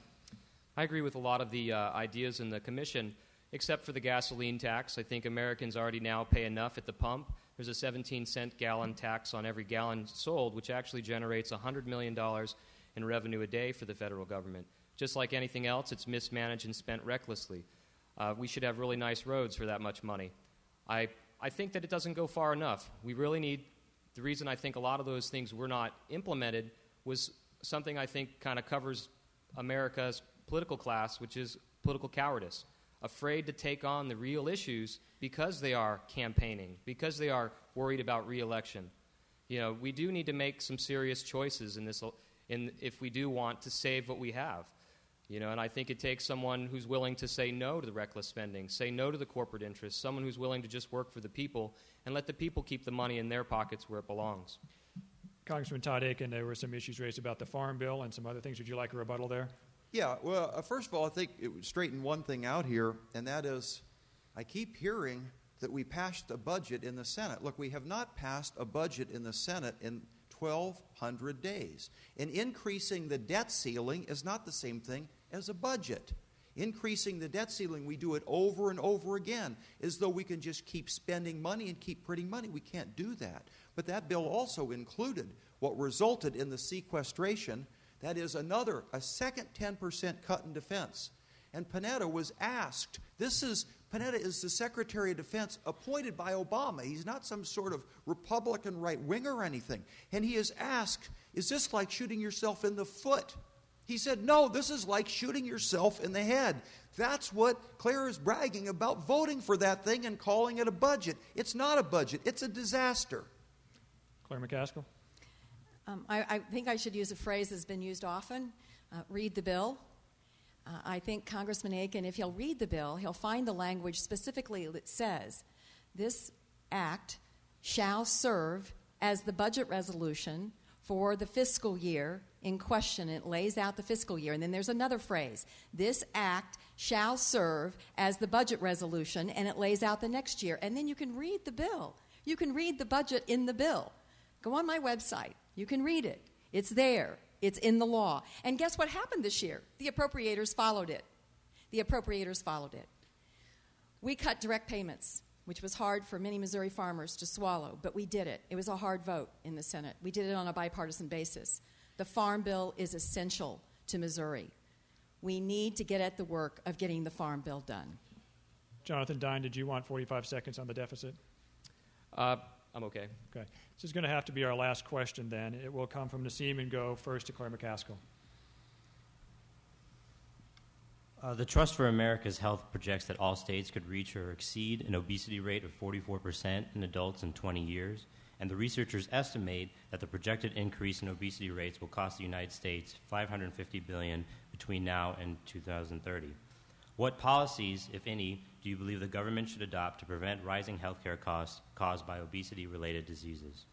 I agree with a lot of the ideas in the commission, except for the gasoline tax. I think Americans already now pay enough at the pump. There's a 17-cent gallon tax on every gallon sold, which actually generates $100 million in revenue a day for the federal government. Just like anything else, it's mismanaged and spent recklessly. We should have really nice roads for that much money. I think that it doesn't go far enough. We really need, the reason I think a lot of those things were not implemented was something I think kind of covers America's political class, which is political cowardice, afraid to take on the real issues because they are campaigning, because they are worried about re-election. You know, we do need to make some serious choices in this, if we do want to save what we have. You know, and I think it takes someone who's willing to say no to the reckless spending, say no to the corporate interests, someone who's willing to just work for the people and let the people keep the money in their pockets where it belongs. Congressman Todd Akin, there were some issues raised about the Farm Bill and some other things. Would you like a rebuttal there? Yeah, well, first of all, I think it would straighten one thing out here, and that is I keep hearing that we passed a budget in the Senate. Look, we have not passed a budget in the Senate in 1,200 days. And increasing the debt ceiling is not the same thing as a budget. Increasing the debt ceiling, we do it over and over again, as though we can just keep spending money and keep printing money. We can't do that. But that bill also included what resulted in the sequestration. That is a second 10% cut in defense. And Panetta was asked, Panetta is the Secretary of Defense appointed by Obama. He's not some sort of Republican right winger or anything. And he is asked, is this like shooting yourself in the foot? He said, no, this is like shooting yourself in the head. That's what Claire is bragging about, voting for that thing and calling it a budget. It's not a budget. It's a disaster. Claire McCaskill. I think I should use a phrase that's been used often, read the bill. I think Congressman Akin, if he'll read the bill, he'll find the language specifically that says, this act shall serve as the budget resolution for the fiscal year in question. It lays out the fiscal year. And then there's another phrase, this act shall serve as the budget resolution, and it lays out the next year. And then you can read the bill. You can read the budget in the bill. Go on my website. You can read it. It's there. It's in the law. And guess what happened this year? The appropriators followed it. The appropriators followed it. We cut direct payments, which was hard for many Missouri farmers to swallow, but we did it. It was a hard vote in the Senate. We did it on a bipartisan basis. The Farm Bill is essential to Missouri. We need to get at the work of getting the Farm Bill done. Jonathan Dine, did you want 45 seconds on the deficit? I'm okay. Okay. This is going to have to be our last question then. It will come from Nassim and go first to Claire McCaskill. The Trust for America's Health projects that all states could reach or exceed an obesity rate of 44% in adults in 20 years, and the researchers estimate that the projected increase in obesity rates will cost the United States $550 billion between now and 2030. What policies, if any, do you believe the government should adopt to prevent rising healthcare costs caused by obesity-related diseases?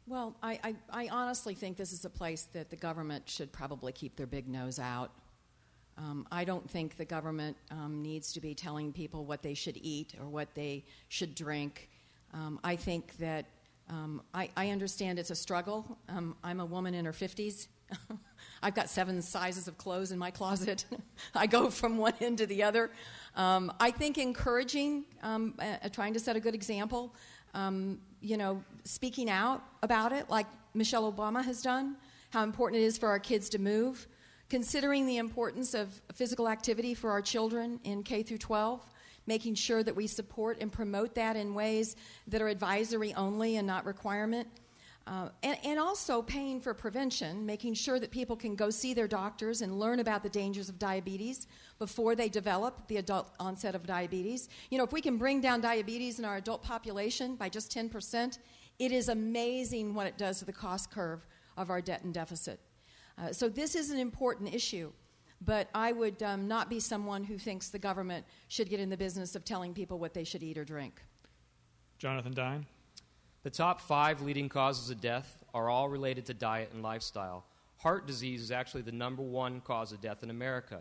Well, I honestly think this is a place that the government should probably keep their big nose out. I don't think the government needs to be telling people what they should eat or what they should drink. I think that I understand it's a struggle. I'm a woman in her 50s. I've got 7 sizes of clothes in my closet. I go from one end to the other. I think encouraging, trying to set a good example, speaking out about it like Michelle Obama has done, how important it is for our kids to move, considering the importance of physical activity for our children in K through 12, making sure that we support and promote that in ways that are advisory only and not requirement. And also paying for prevention, making sure that people can go see their doctors and learn about the dangers of diabetes before they develop the adult onset of diabetes. If we can bring down diabetes in our adult population by just 10%, it is amazing what it does to the cost curve of our debt and deficit. So this is an important issue, but I would not be someone who thinks the government should get in the business of telling people what they should eat or drink. Jonathan Dine. The top 5 leading causes of death are all related to diet and lifestyle. Heart disease is actually the number 1 cause of death in America.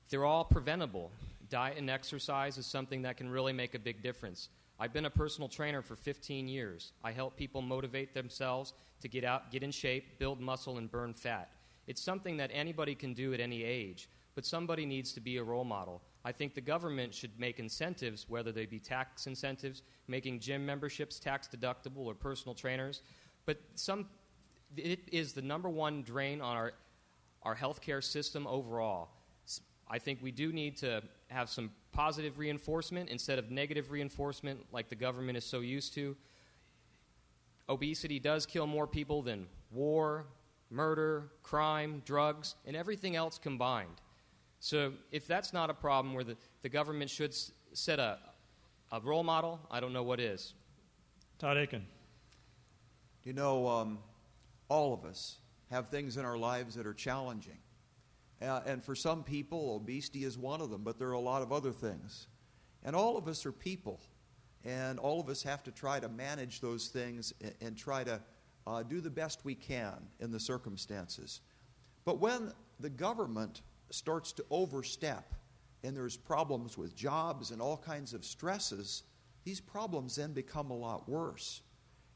They're all preventable. Diet and exercise is something that can really make a big difference. I've been a personal trainer for 15 years. I help people motivate themselves to get out, get in shape, build muscle, and burn fat. It's something that anybody can do at any age, but somebody needs to be a role model. I think the government should make incentives, whether they be tax incentives, making gym memberships tax deductible or personal trainers. But it is the number 1 drain on our healthcare system overall. I think we do need to have some positive reinforcement instead of negative reinforcement like the government is so used to. Obesity does kill more people than war, murder, crime, drugs, and everything else combined. So if that's not a problem where the government should set a role model, I don't know what is. Todd Akin. All of us have things in our lives that are challenging. And for some people, obesity is one of them, but there are a lot of other things. And all of us are people. And all of us have to try to manage those things and try to do the best we can in the circumstances. But when the government starts to overstep and there's problems with jobs and all kinds of stresses, these problems then become a lot worse.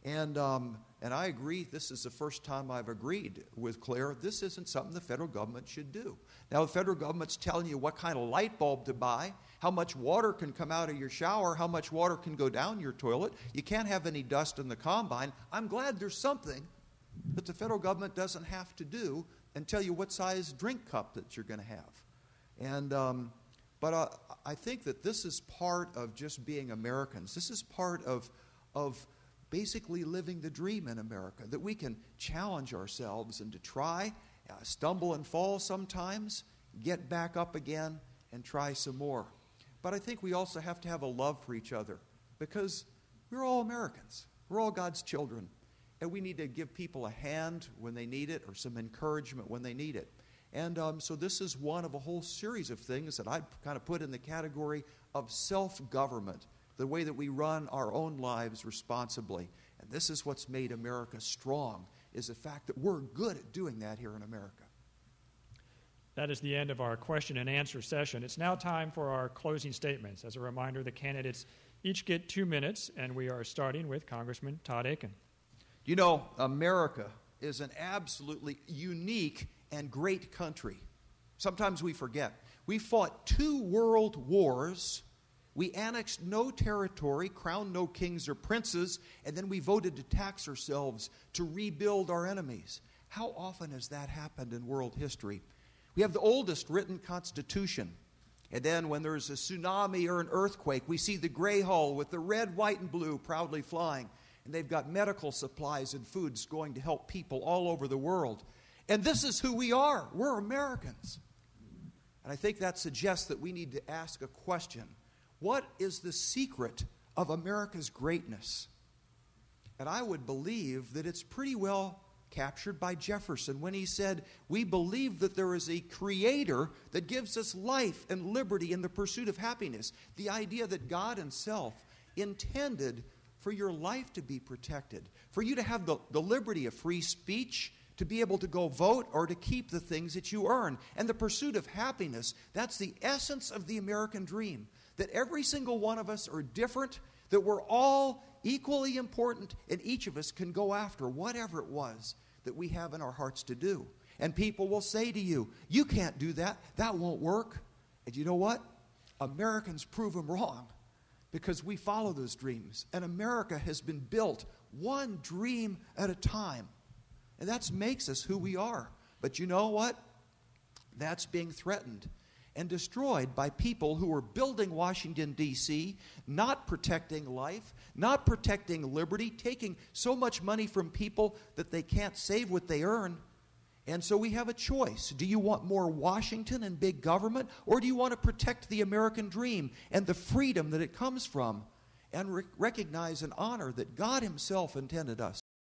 And I agree, this is the first time I've agreed with Claire, this isn't something the federal government should do. Now, the federal government's telling you what kind of light bulb to buy, how much water can come out of your shower, how much water can go down your toilet. You can't have any dust in the combine. I'm glad there's something that the federal government doesn't have to do and tell you what size drink cup that you're going to have. But I think that this is part of just being Americans. This is part of basically living the dream in America, that we can challenge ourselves and to try, stumble and fall sometimes, get back up again, and try some more. But I think we also have to have a love for each other because we're all Americans. We're all God's children. And we need to give people a hand when they need it or some encouragement when they need it. And so this is one of a whole series of things that I'd kind of put in the category of self-government, the way that we run our own lives responsibly. And this is what's made America strong, is the fact that we're good at doing that here in America. That is the end of our question and answer session. It's now time for our closing statements. As a reminder, the candidates each get 2 minutes, and we are starting with Congressman Todd Akin. America is an absolutely unique and great country. Sometimes we forget. We fought 2 world wars. We annexed no territory, crowned no kings or princes, and then we voted to tax ourselves to rebuild our enemies. How often has that happened in world history? We have the oldest written constitution. And then when there's a tsunami or an earthquake, we see the Gray Hull with the red, white, and blue proudly flying. And they've got medical supplies and foods going to help people all over the world. And this is who we are. We're Americans. And I think that suggests that we need to ask a question. What is the secret of America's greatness? And I would believe that it's pretty well captured by Jefferson when he said, we believe that there is a creator that gives us life and liberty in the pursuit of happiness. The idea that God himself intended for your life to be protected, for you to have the liberty of free speech, to be able to go vote or to keep the things that you earn. And the pursuit of happiness, that's the essence of the American dream, that every single one of us are different, that we're all equally important, and each of us can go after whatever it was that we have in our hearts to do. And people will say to you, you can't do that. That won't work. And you know what? Americans prove them wrong because we follow those dreams. And America has been built one dream at a time. And that makes us who we are. But you know what? That's being threatened and destroyed by people who are building Washington, D.C., not protecting life, not protecting liberty, taking so much money from people that they can't save what they earn. And so we have a choice. Do you want more Washington and big government, or do you want to protect the American dream and the freedom that it comes from and recognize and honor that God himself intended us